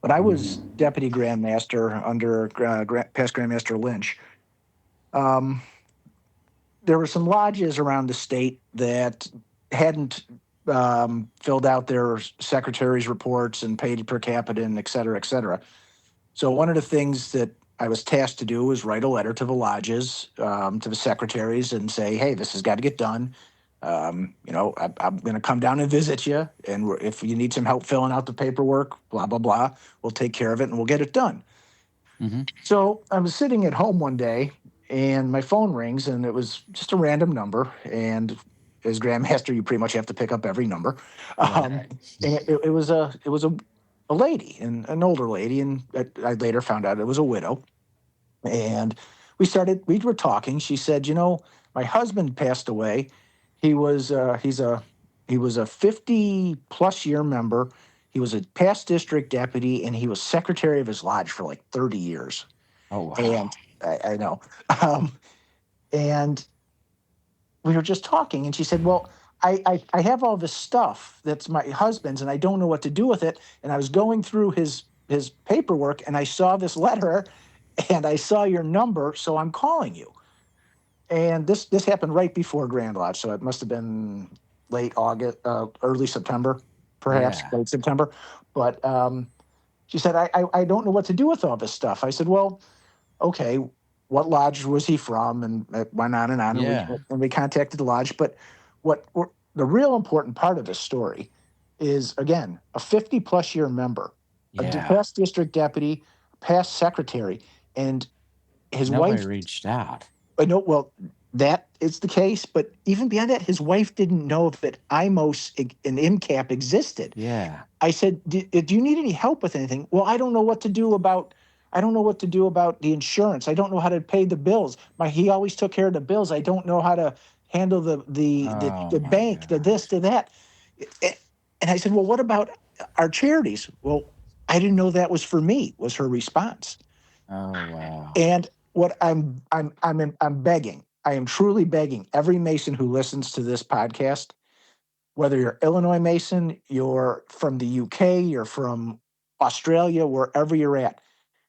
When I was Deputy Grand Master under past Grand Master Lynch, um, there were some lodges around the state that hadn't filled out their secretary's reports and paid per capita, and et cetera, et cetera. So one of the things that I was tasked to do was write a letter to the lodges, to the secretaries, and say, "Hey, this has got to get done. I'm going to come down and visit you, and if you need some help filling out the paperwork, blah blah blah, we'll take care of it and we'll get it done." Mm-hmm. So I was sitting at home one day, and my phone rings, and it was just a random number. And as Grandmaster, you pretty much have to pick up every number. Right. And it was a lady, and an older lady, and I later found out it was a widow. And we were talking. She said, my husband passed away. He was he was a 50 plus year member. He was a past district deputy, and he was secretary of his lodge for like 30 years. Oh wow. And I know. Um, and we were just talking, and she said, "Well, I have all this stuff that's my husband's, and I don't know what to do with it. And I was going through his paperwork, and I saw this letter, and I saw your number, so I'm calling you." And this happened right before Grand Lodge, so it must have been late August, early September, perhaps Yeah. late September. But she said, I don't know what to do with all this stuff. I said, "Well, okay, what lodge was he from?" And it went on and on. Yeah. And we contacted the lodge. But the real important part of this story is, again, a 50 plus year member, Yeah. past district deputy, past secretary, and his Nobody wife. reached out. I know, well, that is the case, but even beyond that, his wife didn't know that IMOS and MCAP existed. Yeah. I said, do you need any help with anything?" "Well, I don't know what to do about the insurance. I don't know how to pay the bills. He always took care of the bills. I don't know how to handle Oh the my bank, the this, gosh. the that." And I said, "Well, what about our charities?" "Well, I didn't know that was for me," was her response. Oh wow. And what I'm begging, I am truly begging every Mason who listens to this podcast, whether you're Illinois Mason, you're from the UK, you're from Australia, wherever you're at,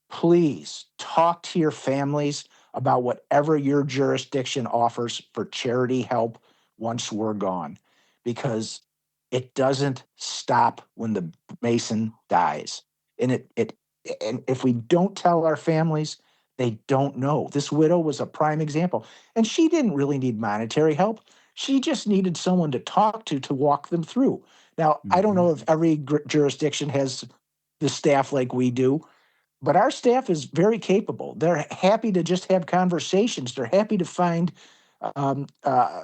please talk to your families about whatever your jurisdiction offers for charity help once we're gone, because it doesn't stop when the Mason dies. And if we don't tell our families, they don't know. This widow was a prime example, and she didn't really need monetary help. She just needed someone to talk to walk them through. Now, I don't Hmm. know if every jurisdiction has the staff like we do, but our staff is very capable. They're happy to just have conversations. They're happy to find, um, uh,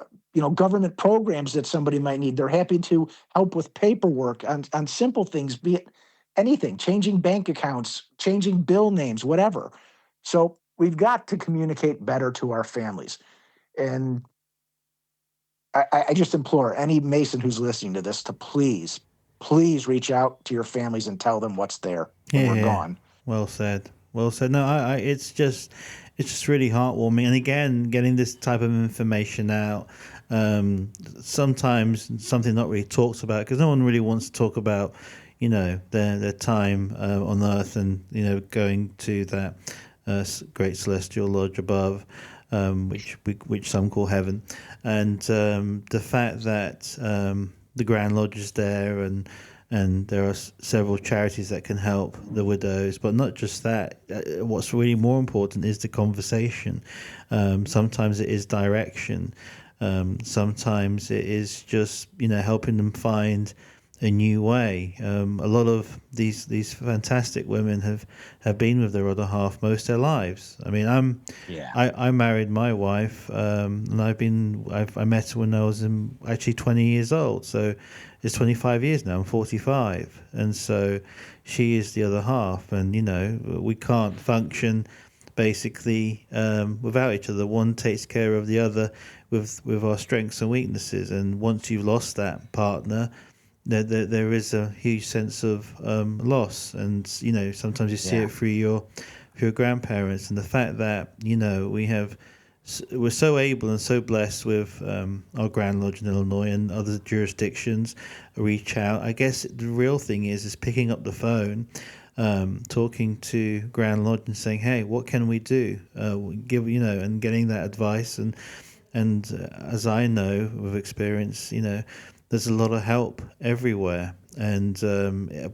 government programs that somebody might need. They're happy to help with paperwork on simple things, be it anything, changing bank accounts, changing bill names, whatever. So we've got to communicate better to our families. And I just implore any Mason who's listening to this to please reach out to your families and tell them what's there when we're Yeah, gone. well said. Well said. No, it's just really heartwarming. And again, getting this type of information out, sometimes something not really talked about because no one really wants to talk about, their time on Earth and going to that great celestial lodge above, which some call heaven, and the fact that the Grand Lodge is there and there are several charities that can help the widows. But not just that. What's really more important is the conversation. Sometimes it is direction. Sometimes it is just helping them find a new way. A lot of these fantastic women have been with their other half most of their lives. I mean, Yeah. I married my wife, and I met her when I was actually 20 years old. So it's 25 years now. I'm 45, and so she is the other half. And we can't function basically without each other. One takes care of the other with our strengths and weaknesses. And once you've lost that partner, there is a huge sense of loss, and sometimes you see Yeah. it through your grandparents, and the fact that we're so able and so blessed with our Grand Lodge in Illinois and other jurisdictions reach out. I guess the real thing is picking up the phone, talking to Grand Lodge and saying, "Hey, what can we do?" And getting that advice and as I know with experience, there's a lot of help everywhere. And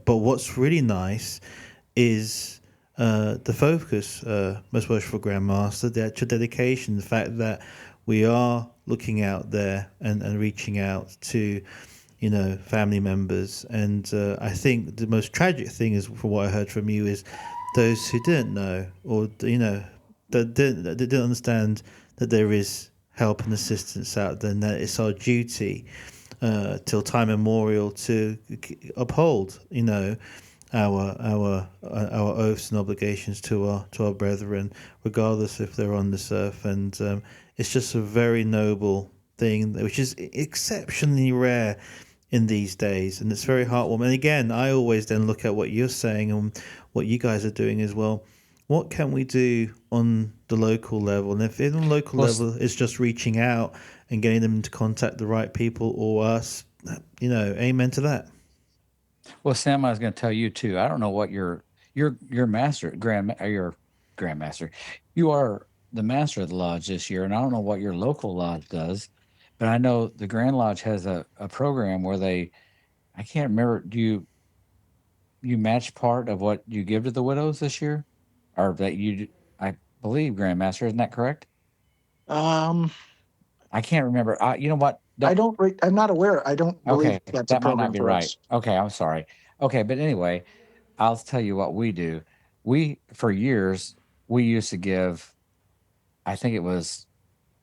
but what's really nice is the focus, Most Worshipful Grand Master, the actual dedication, the fact that we are looking out there and reaching out to, family members. And I think the most tragic thing is, from what I heard from you, is those who didn't know or, that didn't understand that there is help and assistance out there and that it's our duty till time immemorial to uphold, our oaths and obligations to our brethren, regardless if they're on this earth. And it's just a very noble thing, which is exceptionally rare in these days, and it's very heartwarming. And again, I always then look at what you're saying and what you guys are doing as well. What can we do on the local level? And if on the local Well, level it's just reaching out and getting them to contact the right people or us, amen to that. well, Sam, I was going to tell you too. I don't know what your master your grandmaster. You are the master of the lodge this year, and I don't know what your local lodge does, but I know the Grand Lodge has a program where I can't remember. Do you match part of what you give to the widows this year, or that I believe Grandmaster, isn't that correct? Um, I can't remember. You know what? I'm not aware. I don't believe Okay, that's a that might not program be for right. us. Okay, I'm sorry. Okay, but anyway, I'll tell you what we do. For years, we used to give, I think it was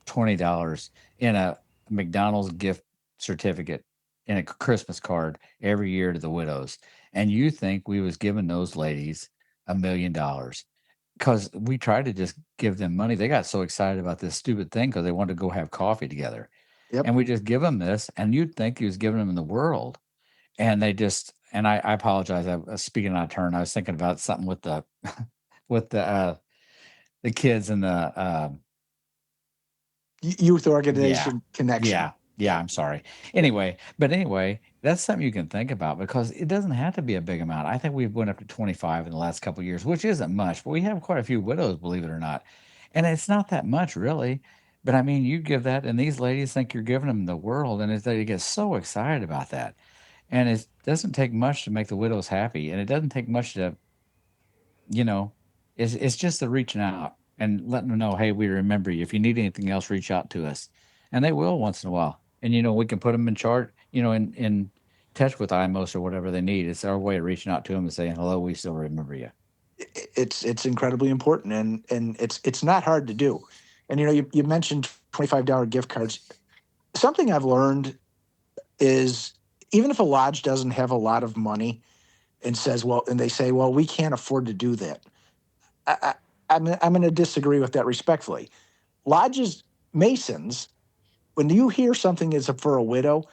$20 in a McDonald's gift certificate in a Christmas card every year to the widows. And you think we was giving those ladies $1 million because we tried to just give them money. They got so excited about this stupid thing because they wanted to go have coffee together. Yep. And we just give them this, and you'd think he was giving them the world. And they just, and I apologize. I was speaking out of turn. I was thinking about something with with the kids and Youth yeah, organization connection. yeah. Yeah. I'm sorry. Anyway, that's something you can think about because it doesn't have to be a big amount. I think we've went up to 25 in the last couple of years, which isn't much, but we have quite a few widows, believe it or not. And it's not that much really. But I mean, you give that, and these ladies think you're giving them the world, and they get so excited about that. And it doesn't take much to make the widows happy, and it doesn't take much to, you know, it's just the reaching out and letting them know, hey, we remember you. If you need anything else, reach out to us, and they will once in a while. and we can put them in chart, in touch with IMOS or whatever they need. It's our way of reaching out to them and saying, hello, we still remember you. It's incredibly important, and it's not hard to do. And you mentioned $25 gift cards. Something I've learned is, even if a lodge doesn't have a lot of money and they say, well, we can't afford to do that. I'm going to disagree with that respectfully. Lodges, Masons, when you hear something is for a widow,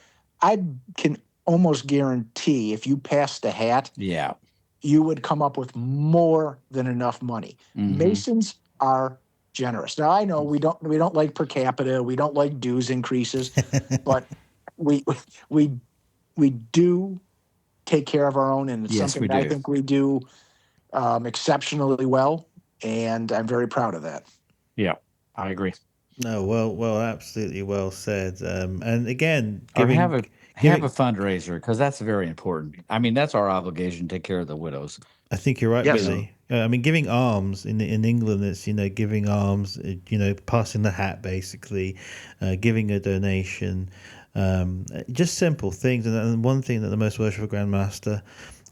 I can almost guarantee if you passed a hat, Yeah. you would come up with more than enough money. Mhm. Masons are generous. Now I know we don't like per capita, we don't like dues increases, but we we do take care of our own, and it's Yes, something we I do. think we do exceptionally well, and I'm very proud of that. Yeah, I agree. No, well, absolutely well said. And again, Or have giving a fundraiser, because that's very important. I mean, that's our obligation to take care of the widows. I think you're right, Yes. Billy. I mean, giving alms in England, it's giving alms, passing the hat, basically, giving a donation, just simple things. And one thing that the Most Worshipful Grand Master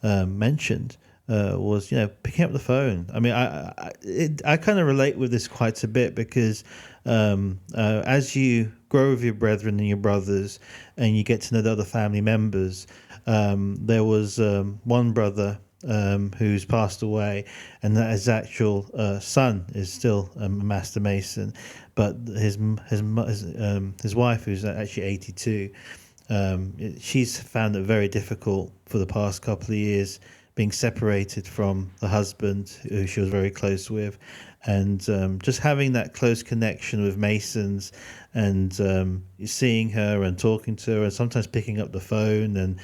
mentioned was picking up the phone. I mean, I kind of relate with this quite a bit because as you grow with your brethren and your brothers, and you get to know the other family members, there was one brother who's passed away, and that his actual son is still a master mason, but his wife, who's actually 82, she's found it very difficult for the past couple of years being separated from the husband who she was very close with, and just having that close connection with Masons, and seeing her and talking to her, and sometimes picking up the phone, and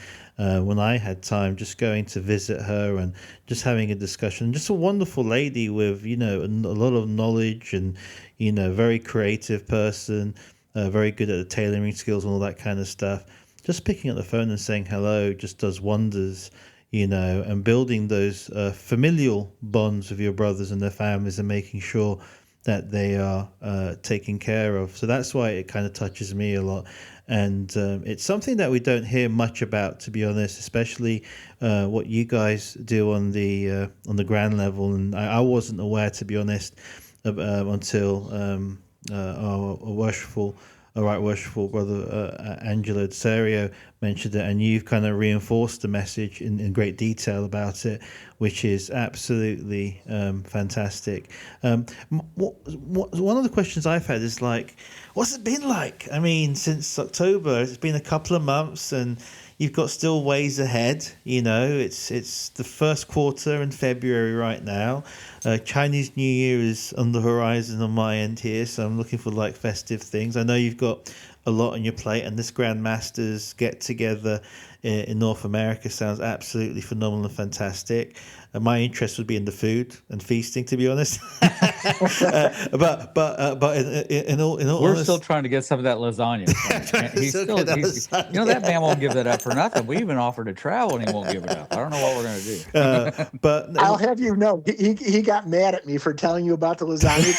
when I had time, just going to visit her and just having a discussion. Just a wonderful lady with a lot of knowledge, and very creative person, very good at the tailoring skills and all that kind of stuff. Just picking up the phone and saying hello just does wonders, and building those familial bonds with your brothers and their families, and making sure that they are taken care of. So that's why it kind of touches me a lot. And it's something that we don't hear much about, to be honest, especially what you guys do on the grand level. And I wasn't aware, to be honest, until our right worshipful brother Angelo Serio mentioned it, and you've kind of reinforced the message in great detail about it, which is absolutely fantastic. One of the questions I've had is like, what's it been like? I mean, since October, it's been a couple of months, and you've got still ways ahead. It's the first quarter in February right now. Chinese New Year is on the horizon on my end here, so I'm looking for like festive things. I know you've got a lot on your plate, and this Grand Masters get together in North America sounds absolutely phenomenal and fantastic. My interest would be in the food and feasting, to be honest. But in all We're honest, still trying to get some of that lasagna. That man won't give that up for nothing. We even offered to travel, and he won't give it up. I don't know what we're going to do. But I'll have you know, he got mad at me for telling you about the lasagna.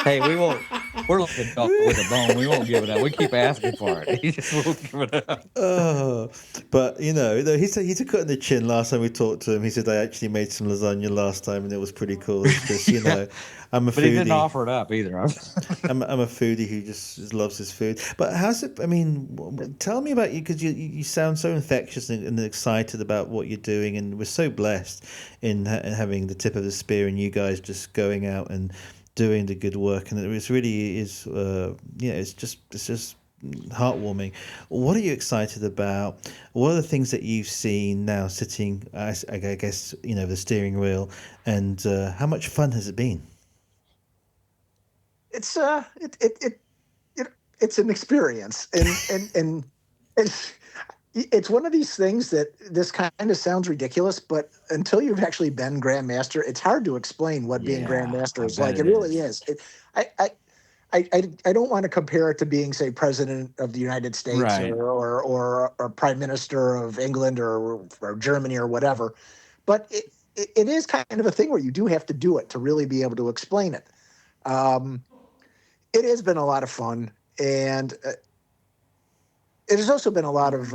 Hey, we won't. We're like a dog with a bone. We won't give it up. We keep asking for it. He just won't give it up. But he said he took it on the chin last time we talked to him. He said I actually made some lasagna last time, and it was pretty cool. Because I'm a foodie. But he didn't offer it up either. I'm a foodie who just loves his food. But how's it? I mean, tell me about you, because you sound so infectious and excited about what you're doing, and we're so blessed in having the tip of the spear, and you guys just going out and doing the good work, and it really is. It's just heartwarming. What are you excited about? What are the things that you've seen now, sitting, I guess, the steering wheel, and how much fun has it been? It's it's an experience, and it's one of these things that this kind of sounds ridiculous, but until you've actually been Grand Master, it's hard to explain what being Grand Master is like. It really is. I don't want to compare it to being, say, President of the United States, Right. or Prime Minister of England or Germany or whatever, but it is kind of a thing where you do have to do it to really be able to explain it. It has been a lot of fun, And it has also been a lot of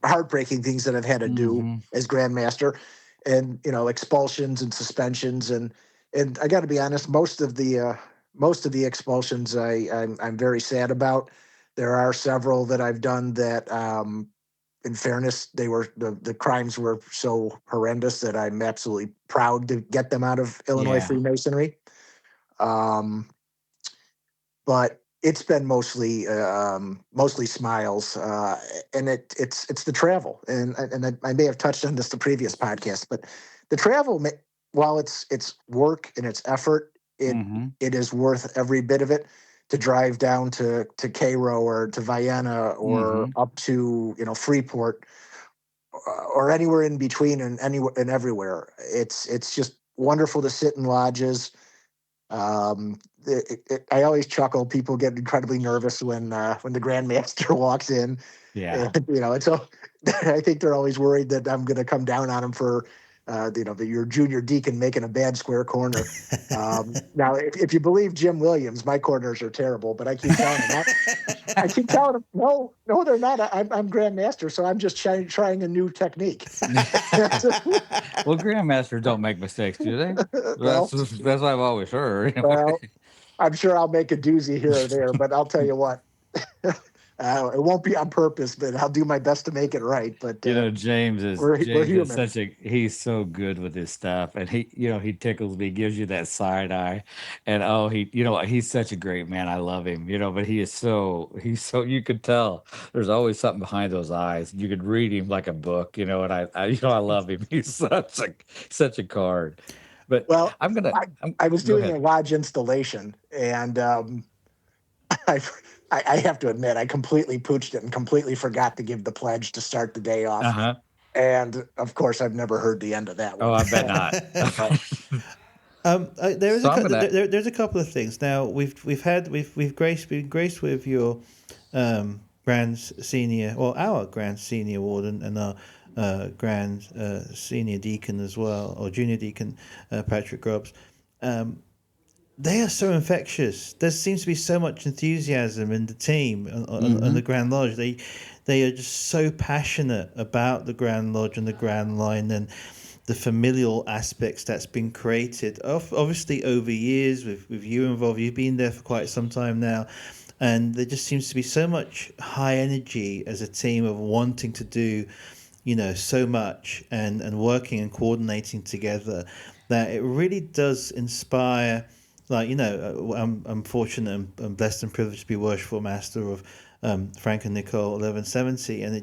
heartbreaking things that I've had to do Mm-hmm. as Grandmaster, and expulsions and suspensions, and I got to be honest, most of the expulsions I'm very sad about. There are several that I've done that, in fairness, the crimes were so horrendous that I'm absolutely proud to get them out of Illinois Yeah. Freemasonry. Um, but it's been mostly smiles, and it's the travel, and I may have touched on this the previous podcast, but the travel, while it's work and it's effort, Mm-hmm. it is worth every bit of it to drive down to Cairo or to Vienna or Mm-hmm. up to Freeport, or anywhere in between, and anywhere and everywhere. It's just wonderful to sit in lodges. I always chuckle. People get incredibly nervous when the Grandmaster walks in, Yeah. and it's all. I think they're always worried that I'm going to come down on them for, your junior deacon making a bad square corner. Now, if you believe Jim Williams, my corners are terrible, but I keep telling him that. I keep telling him, no, they're not. I'm Grandmaster, so I'm just trying a new technique. Well, grandmasters don't make mistakes, do they? well, That's what I've always heard. well, I'm sure I'll make a doozy here or there, but I'll tell you what, it won't be on purpose, but I'll do my best to make it right. But we're James is human. he's so good with his stuff, and he tickles me, gives you that side eye, and he's such a great man. I love him, but he's so you could tell there's always something behind those eyes. You could read him like a book, and I love him. He's such a card. But Well, I, I'm I was go doing ahead. a lodge installation, and I, I have to admit, I completely pooched it and completely forgot to give the pledge to start the day Uh off. huh. And of course, I've never heard the end of that Oh, one. I bet not. But There is So I'm gonna. there's a couple of things. Now we've been graced with your grand senior, or our grand senior warden, and our grand senior deacon as well, or junior deacon, Patrick Grubbs. They are so infectious. There seems to be so much enthusiasm in the team on Mm-hmm. the Grand Lodge. They are just so passionate about the Grand Lodge and the Grand Line, and the familial aspects that's been created. Obviously, over years with you involved, you've been there for quite some time now, and there just seems to be so much high energy as a team of wanting to do, so much, and working and coordinating together, that it really does inspire. Like, I'm fortunate and blessed and privileged to be worshipful master of Frank and Nicole 1170, and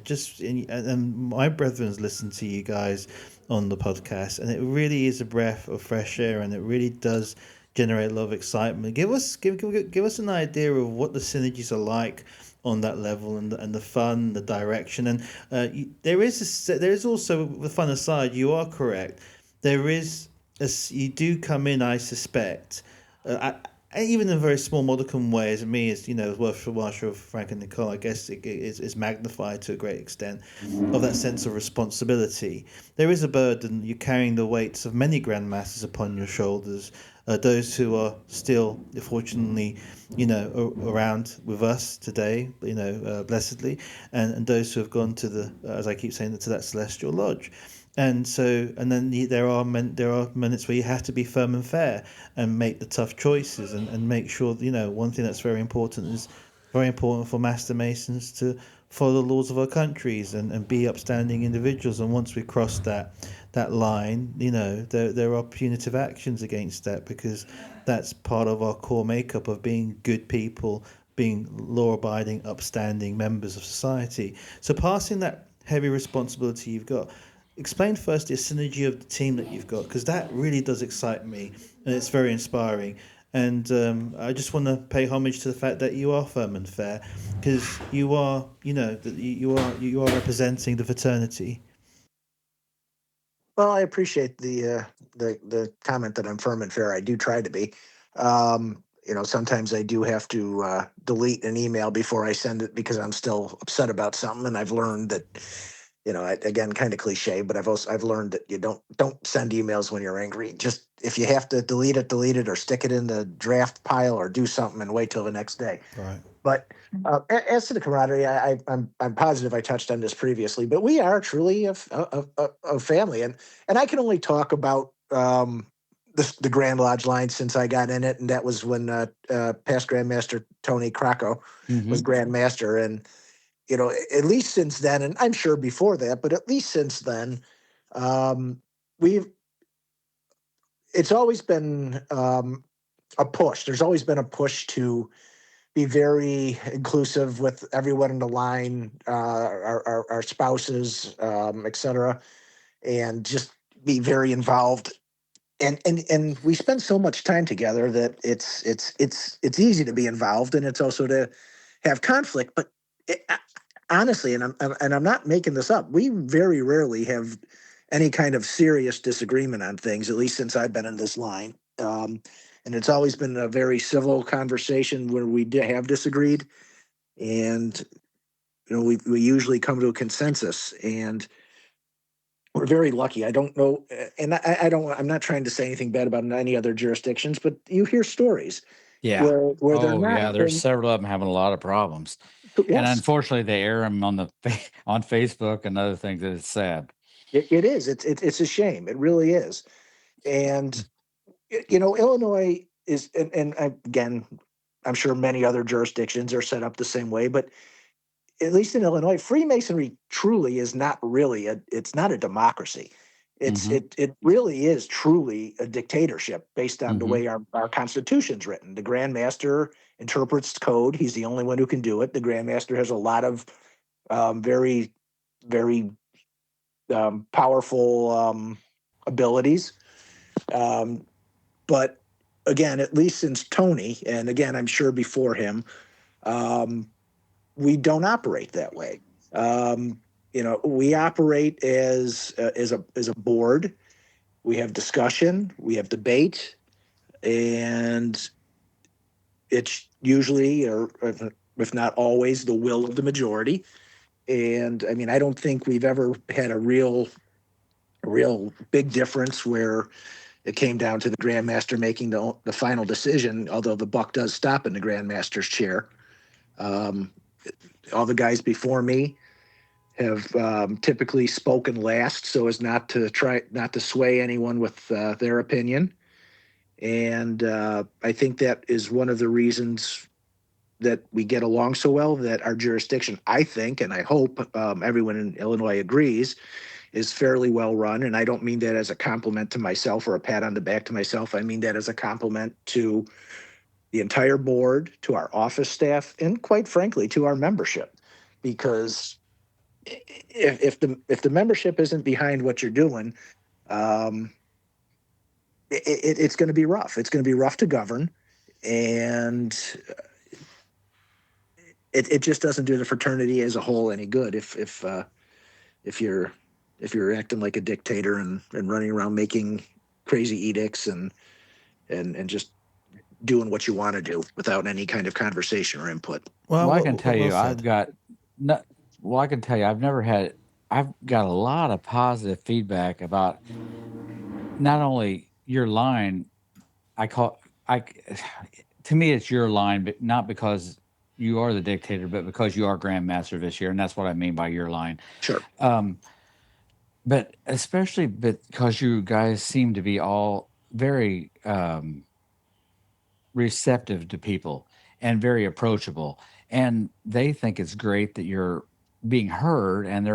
and my brethren's listened to you guys on the podcast, and it really is a breath of fresh air, and it really does generate a lot of excitement. Give us an idea of what the synergies are like on that level, and the fun, the direction, and there is also, the fun aside, you are correct. There is you do come in, I suspect, even in a very small modicum way, as me as worshipful master of Frank and Nicole, I guess it is magnified to a great extent of that sense of responsibility. There is a burden. You're carrying the weights of many grandmasters upon your shoulders. Those who are still, fortunately, around with us today, blessedly, and those who have gone to as I keep saying, to that celestial lodge. And so, and then there are minutes where you have to be firm and fair and make the tough choices, and make sure, one thing that's very important for Master Masons to follow the laws of our countries, and be upstanding individuals. And once we cross that line, there are punitive actions against that, because that's part of our core makeup of being good people, being law-abiding, upstanding members of society. So passing that heavy responsibility you've got, explain first the synergy of the team that you've got, because that really does excite me, and it's very inspiring. And I just want to pay homage to the fact that you are firm and fair, because you are, that you are representing the fraternity. well, I appreciate the comment that I'm firm and fair. I do try to be. Sometimes I do have to delete an email before I send it because I'm still upset about something, and I've learned that again, kind of cliche, but I've learned that you don't send emails when you're angry. Just if you have to delete it, or stick it in the draft pile, or do something and wait till the next day. Right. But as to the camaraderie, I'm positive I touched on this previously, but we are truly a family, and I can only talk about the Grand Lodge line since I got in it, and that was when past Grandmaster Tony Krakow was Grand Master, and at least since then, and I'm sure before that, but at least since then, um, we've it's always been a push. There's always been a push to be very inclusive with everyone in the line, our spouses, etc., and just be very involved. And we spend so much time together that it's easy to be involved, and it's also to have conflict. But it, honestly, and I'm not making this up, we very rarely have any kind of serious disagreement on things, at least since I've been in this line. And it's always been a very civil conversation where we have disagreed, and we usually come to a consensus, and we're very lucky. I don't know, and I don't. I'm not trying to say anything bad about any other jurisdictions, but you hear stories Yeah. where they're Oh, not. yeah. There's several of them having a lot of problems, and Yes, unfortunately, they air them on on Facebook and other things. That it's sad. it is. It's a shame. It really is. And Illinois is, and again, I'm sure many other jurisdictions are set up the same way, but at least in Illinois, Freemasonry truly is not really it's not a democracy. Mm-hmm. It really is truly a dictatorship based on the Mm-hmm. way our Constitution's written. The Grand Master interprets code. He's the only one who can do it. The Grand Master has a lot of very, very powerful abilities. Um, but again, at least since Tony, and again, I'm sure before him, um, we don't operate that way. We operate as a board. We have discussion, we have debate, and it's usually, or if not always, the will of the majority. And I mean, I don't think we've ever had a real big difference where it came down to the grandmaster making the final decision. Although the buck does stop in the grandmaster's chair. Um, all the guys before me have typically spoken last, so as not to sway anyone with their opinion. And I think that is one of the reasons that we get along so well. That our jurisdiction, I think, and I hope everyone in Illinois agrees, is fairly well run. And I don't mean that as a compliment to myself or a pat on the back to myself. I mean that as a compliment to the entire board, to our office staff, and quite frankly, to our membership. Because if the membership isn't behind what you're doing, um, it's going to be rough. It's going to be rough to govern, and it just doesn't do the fraternity as a whole any good if you're acting like a dictator and running around making crazy edicts and just doing what you want to do without any kind of conversation or input. Well, Well, I can tell well you, said. no, well, I can tell you, I've got a lot of positive feedback about not only your line. I call, I, to me, it's your line, but not because you are the dictator, but because you are Grandmaster this year. And that's what I mean by your line. Sure. Um, but especially because you guys seem to be all very, receptive to people and very approachable, and they think it's great that you're being heard, and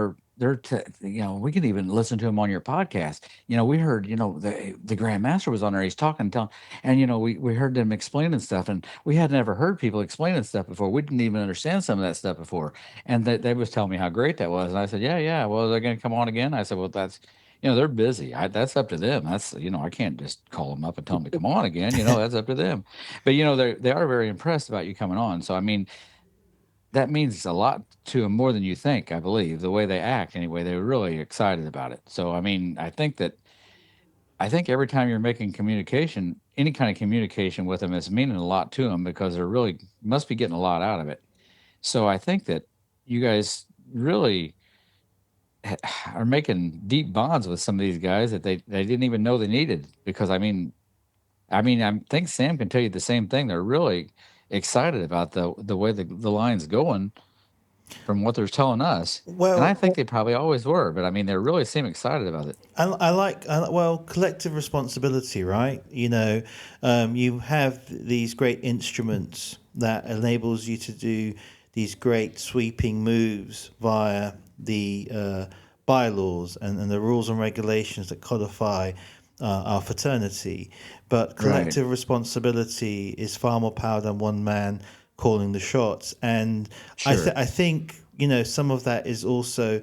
we can even listen to them on your podcast. We heard, the Grand Master was on there, he's talking, telling, and we heard them explaining stuff, and we had never heard people explaining stuff before. We didn't even understand some of that stuff before, and they was telling me how great that was, and I said, yeah, well, they're going to come on again. I said, well, that's, they're busy. That's up to them. That's, I can't just call them up and tell them to come on again. That's up to them. But they are very impressed about you coming on. So I mean, that means a lot to them, more than you think. I believe the way they act. Anyway, they're really excited about it. So I mean, I think every time you're making communication, any kind of communication with them is meaning a lot to them, because they're really must be getting a lot out of it. So I think that you guys really are making deep bonds with some of these guys that they didn't even know they needed. Because I think Sam can tell you the same thing. They're really excited about the way the line's going from what they're telling us. And I Well, think they probably always were, but I mean, they really seem excited about it. well, collective responsibility, right? You have these great instruments that enables you to do these great sweeping moves via the bylaws and the rules and regulations that codify our fraternity. But Right. collective responsibility is far more power than one man calling the shots. And Sure. I think, some of that is also,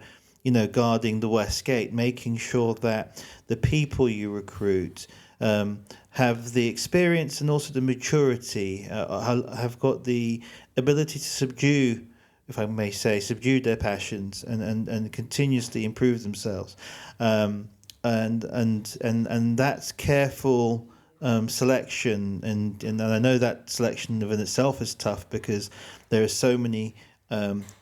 guarding the West Gate, making sure that the people you recruit have the experience and also the maturity, have got the ability to subdue, if I may say, subdue their passions and continuously improve themselves. And that's careful selection, and I know that selection within itself is tough because there are so many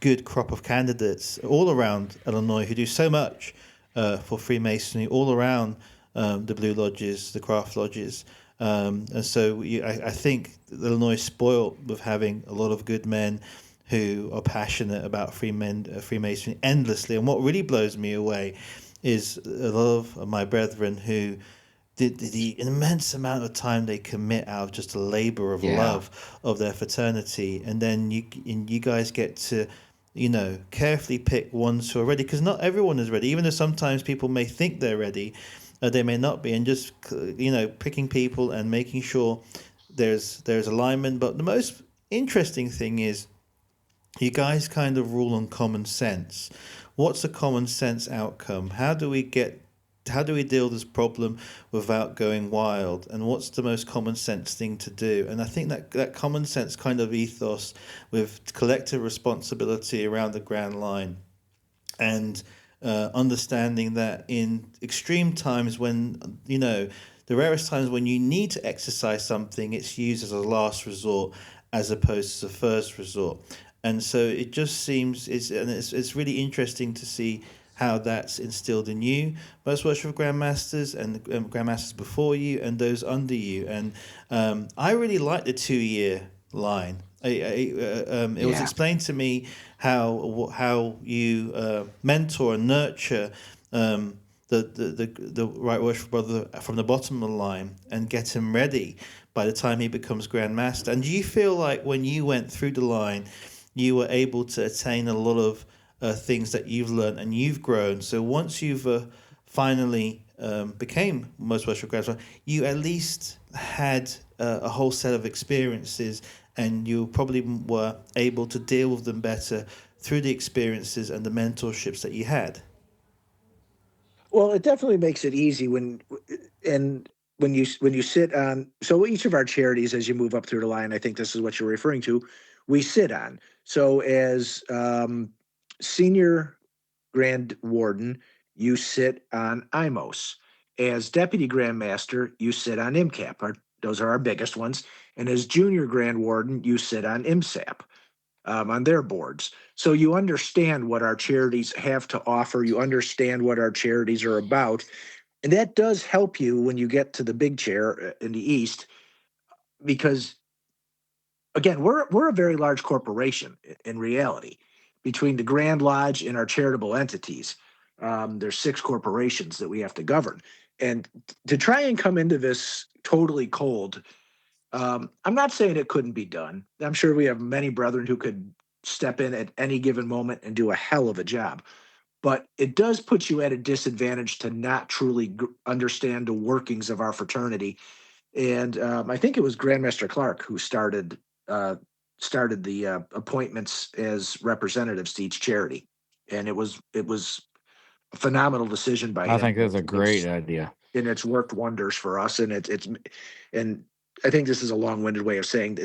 good crop of candidates all around Illinois who do so much for Freemasonry, all around the Blue Lodges, the Craft Lodges. And so I think Illinois is spoilt with having a lot of good men who are passionate about Freemasonry endlessly. And what really blows me away is a lot of my brethren who the immense amount of time they commit out of just a labor of Yeah. love of their fraternity, and then you guys get to carefully pick ones who are ready, because not everyone is ready, even though sometimes people may think they're ready, they may not be, and just picking people and making sure there's alignment. But the most interesting thing is you guys kind of rule on common sense. What's a common sense outcome? How do we deal with this problem without going wild? And what's the most common sense thing to do? And I think that common sense kind of ethos with collective responsibility around the Grand Line, and understanding that in extreme times when the rarest times when you need to exercise something, it's used as a last resort as opposed to the first resort. And so it just seems it's really interesting to see how that's instilled in you, most worshipful grandmasters and grandmasters before you and those under you. And I really like the 2 year line. It was Yeah. explained to me how you mentor and nurture the right worshipful brother from the bottom of the line and get him ready by the time he becomes Grand Master. And do you feel like when you went through the line, you were able to attain a lot of things that you've learned and you've grown? So once you've finally became most worshipful Grand Master, you at least had a whole set of experiences, and you probably were able to deal with them better through the experiences and the mentorships that you had. Well, it definitely makes it easy and when you sit on, so each of our charities as you move up through the line, I think this is what you're referring to, we sit on. So as senior grand warden, you sit on IMOS. As deputy grand master, you sit on IMCAP. Those are our biggest ones. And as junior grand warden, you sit on IMSAP, on their boards. So you understand what our charities have to offer. You understand what our charities are about. And that does help you when you get to the big chair in the East, because again, we're a very large corporation in reality. Between the Grand Lodge and our charitable entities, there's 6 corporations that we have to govern. And to try and come into this totally cold, I'm not saying it couldn't be done. I'm sure we have many brethren who could step in at any given moment and do a hell of a job. But it does put you at a disadvantage to not truly understand the workings of our fraternity. And I think it was Grandmaster Clark who uh, started the appointments as representatives to each charity, and it was a phenomenal decision by I him. think that's a great idea. And it's worked wonders for us. And and I think this is a long-winded way of saying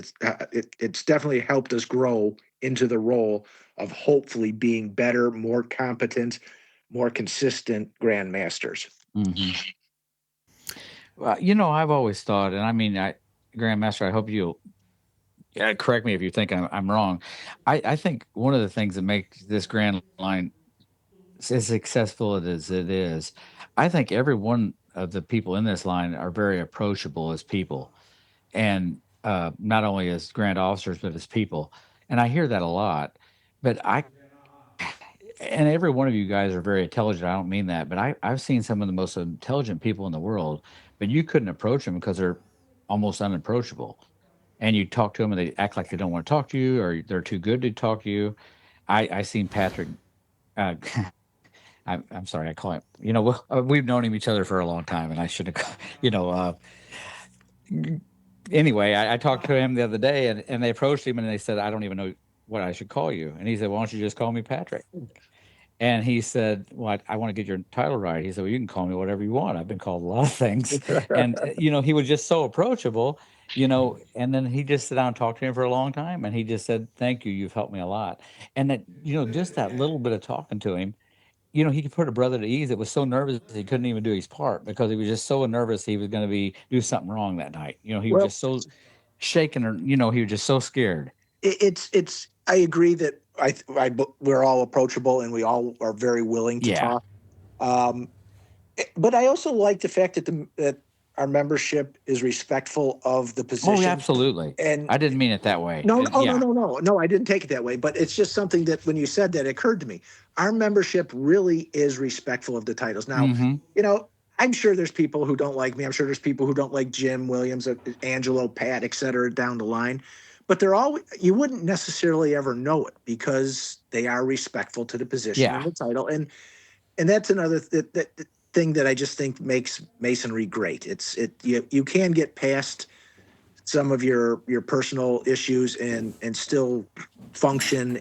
it's definitely helped us grow into the role of hopefully being better, more competent, more consistent grandmasters. Hmm. Well, I've always thought, and I mean, Grandmaster, I hope you'll correct me if you think I'm wrong. I think one of the things that makes this Grand Line as successful as it is, I think every one of the people in this line are very approachable as people, and not only as grand officers but as people. And I hear that a lot. But and every one of you guys are very intelligent. I don't mean that, but I've seen some of the most intelligent people in the world, but you couldn't approach them because they're almost unapproachable. And you talk to them and they act like they don't want to talk to you, or they're too good to talk to you. I seen Patrick. Uh, I'm sorry, I call him. We've known him each other for a long time, and I should have, you know. Anyway, I talked to him the other day, and they approached him and they said, "I don't even know what I should call you." And he said, "Why don't you just call me Patrick?" And he said, "Well, I want to get your title right." He said, "Well, you can call me whatever you want. I've been called a lot of things." And he was just so approachable. And then he just sat down and talked to him for a long time, and he just said, "Thank you, you've helped me a lot." And that, just that little bit of talking to him, he could put a brother to ease that was so nervous he couldn't even do his part because he was just so nervous he was going to do something wrong that night. He was Well, just so shaken, or he was just so scared. it's I agree that we're all approachable and we all are very willing to Yeah. talk. Um, but I also like the fact that our membership is respectful of the Oh, yeah, position. absolutely. And I didn't mean it that way. no, oh, Yeah. no, I didn't take it that way. But it's just something that when you said that, it occurred to me. Our membership really is respectful of the titles. Now, Mm-hmm. I'm sure there's people who don't like me. I'm sure there's people who don't like Jim Williams, Angelo, Pat, et cetera, down the line. But you wouldn't necessarily ever know it because they are respectful to the position and Yeah. the title. And that's another thing that I just think makes Masonry great. You can get past some of your personal issues and still function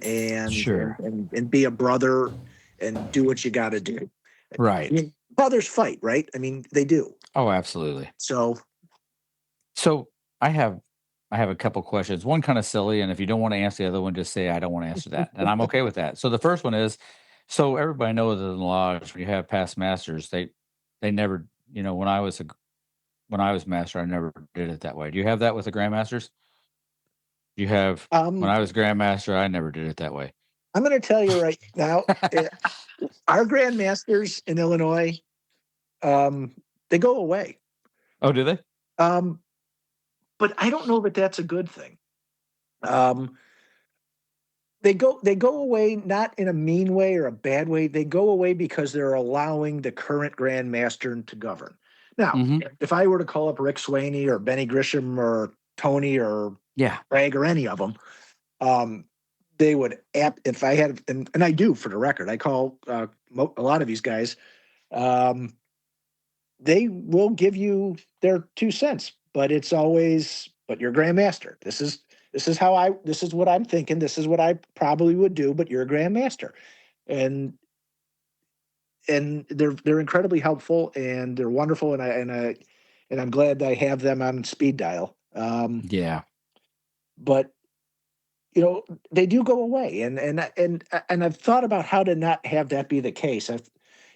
Sure. and be a brother and do what you got to do. I Right. mean, brothers fight, right? I mean, they do. Oh, absolutely. So, So I have a couple questions. One kind of silly, and if you don't want to answer the other one, just say I don't want to answer that, and I'm okay with that. So the first one is, so everybody knows that in the lodge when you have past masters, they never, when I was master, I never did it that way. Do you have that with the grandmasters? You have when um, I was grandmaster, I never did it that way. I'm going to tell you right now, our grandmasters in Illinois, um, they go away. Oh, do they? Um, but I don't know that that's a good thing. Um, they go away not in a mean way or a bad way. They go away because they're allowing the current grandmaster to govern. Now, Mm-hmm. if I were to call up Rick Swaney or Benny Grisham or Tony or Yeah. Craig or any of them, they would if I had and I do for the record. I call a lot of these guys. Um, they will give you their 2 cents, but it's always, but you're grandmaster. This is what I'm thinking. This is what I probably would do, but you're a grandmaster. And they're incredibly helpful and they're wonderful. And I'm glad I have them on speed dial. Yeah. But they do go away, and I've thought about how to not have that be the case.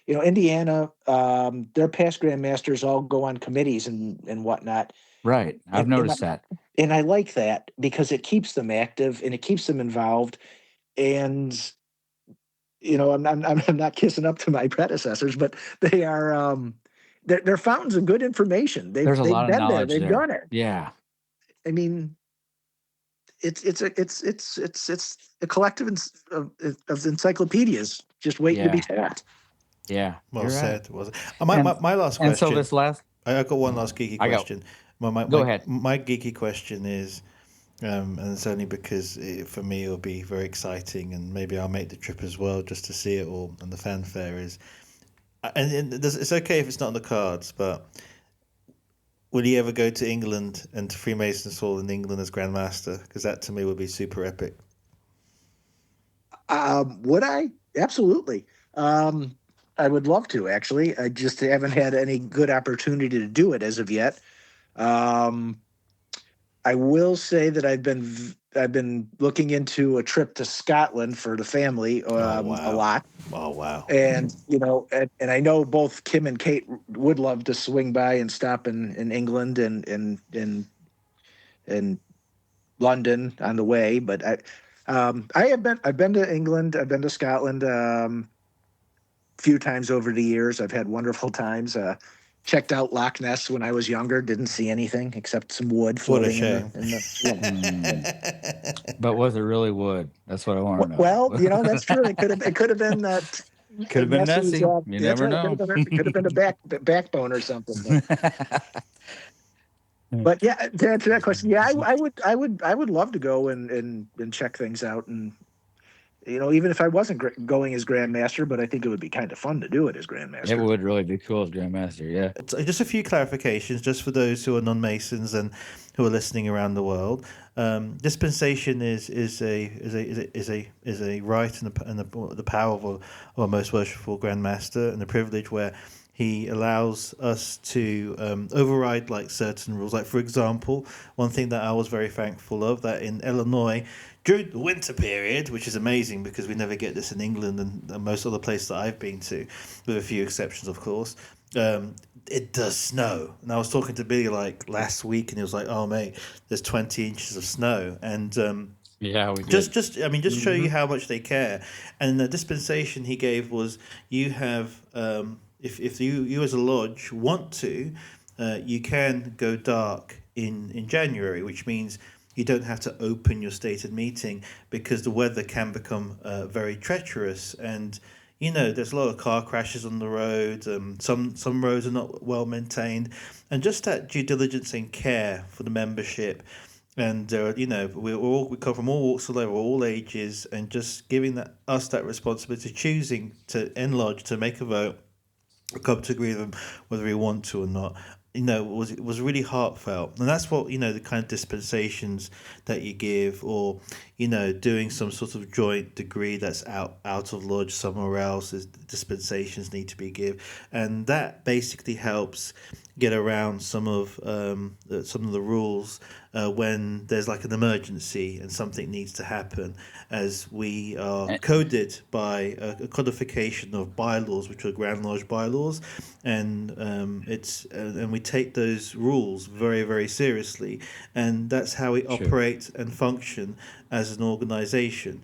Indiana, their past grandmasters all go on committees and whatnot, Right. I've and noticed that. and I like that because it keeps them active and it keeps them involved. And I'm not kissing up to my predecessors, but they are they're fountains of good information. There's a They've lot of been there, knowledge they've there. done it. Yeah. I mean, it's a collective of encyclopedias just waiting to be Yeah. taught. Yeah. Well You're right. said. Was it? My last And so question. this last, I got one last geeky I got, question. My go my, ahead. my geeky question is, and it's only because for me it'll be very exciting, and maybe I'll make the trip as well just to see it all and the fanfare is. It's okay if it's not on the cards, but will you ever go to England and to Freemasons Hall in England as Grand Master? Because that to me would be super epic. Would I? Absolutely. I would love to, actually. I just haven't had any good opportunity to do it as of yet. Um, I will say that I've been looking into a trip to Scotland for the family Oh a wow! lot. Oh wow! And and I know both Kim and Kate would love to swing by and stop in England and London on the way. But I've been to England, I've been to Scotland. few times over the years. I've had wonderful times. Checked out Loch Ness when I was younger. Didn't see anything except some wood What a floating shame. in the But was it really wood? That's what I want to know. Well, that's true. It could have been Could have been Nessie's, Nessie. You that's never right. know. It could have been a backbone or something. But yeah, to answer that question, yeah, I would love to go and check things out, and even if I wasn't going as Grand Master, but I think it would be kind of fun to do it as Grand It Master. would really be cool as Grandmaster, yeah. Just a few clarifications, just for those who are non-Masons and who are listening around the world. Dispensation is a right and the power of a most worshipful Grand Master, and the privilege where he allows us to override like certain rules. Like, for example, one thing that I was very thankful of, that in Illinois, during the winter period, which is amazing because we never get this in England and most other places that I've been to, with a few exceptions, of course, it does snow. And I was talking to Billy like last week, and he was like, "Oh, mate, there's 20 inches of snow." And yeah, we did. just show you how much they care. And the dispensation he gave was, you have if you as a lodge want to, you can go dark in January, which means you don't have to open your stated meeting, because the weather can become very treacherous, and there's a lot of car crashes on the road. Some roads are not well maintained, and just that due diligence and care for the membership. And we come from all walks of life, all ages, and just giving us that responsibility, choosing to in lodge to make a vote, come to agree with them whether we want to or not. Was really heartfelt, and that's what the kind of dispensations that you give, or doing some sort of joint degree that's out of lodge somewhere else, is dispensations need to be given, and that basically helps get around some of the rules when there's like an emergency and something needs to happen, as we are coded by a codification of bylaws, which are Grand Lodge bylaws, and and we take those rules very, very seriously, and that's how we operate and function as an organization,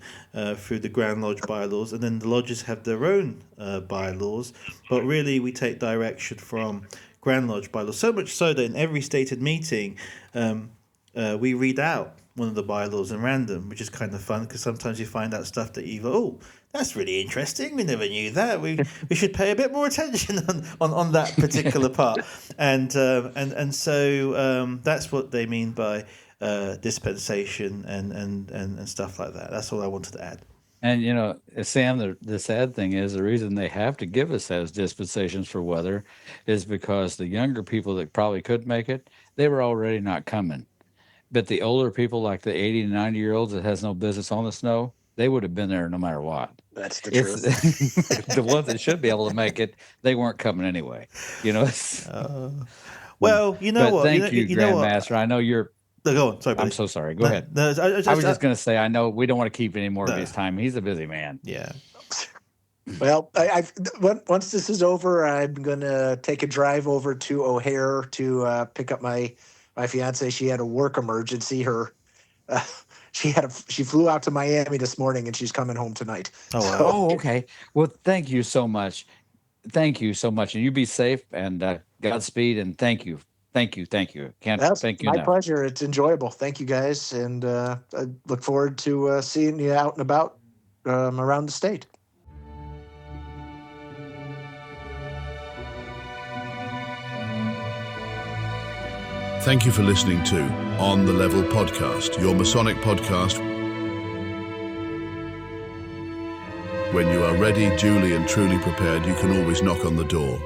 through the Grand Lodge bylaws. And then the lodges have their own bylaws, but really we take direction from Grand Lodge bylaws, so much so that in every stated meeting we read out one of the bylaws in random, which is kind of fun, because sometimes you find out stuff that you go, "Oh, that's really interesting. We never knew that. We should pay a bit more attention on that particular part." And so that's what they mean by dispensation and stuff like that. That's all I wanted to add. And Sam, the sad thing is, the reason they have to give us those dispensations for weather is because the younger people that probably could make it, they were already not coming. But the older people, like the 80 and 90-year-olds that has no business on the snow, they would have been there no matter what. That's the truth. The ones that should be able to make it, they weren't coming anyway. Well, you know but what? Thank you, Grandmaster. I know you're. No, go on. Sorry, buddy. I'm so sorry. Go ahead. No, I was just going to say, I know we don't want to keep any more of his time. He's a busy man. Yeah. Well, once this is over, I'm going to take a drive over to O'Hare to pick up my fiance. She had a work emergency. She flew out to Miami this morning, and she's coming home tonight. Oh, wow. Oh, okay. Well, thank you so much. Thank you so much, and you be safe, and Godspeed, and thank you. Thank you. Thank you. Can't thank you enough. My pleasure. It's enjoyable. Thank you, guys, and I look forward to seeing you out and about around the state. Thank you for listening to On the Level Podcast, your Masonic podcast. When you are ready, duly and truly prepared, you can always knock on the door.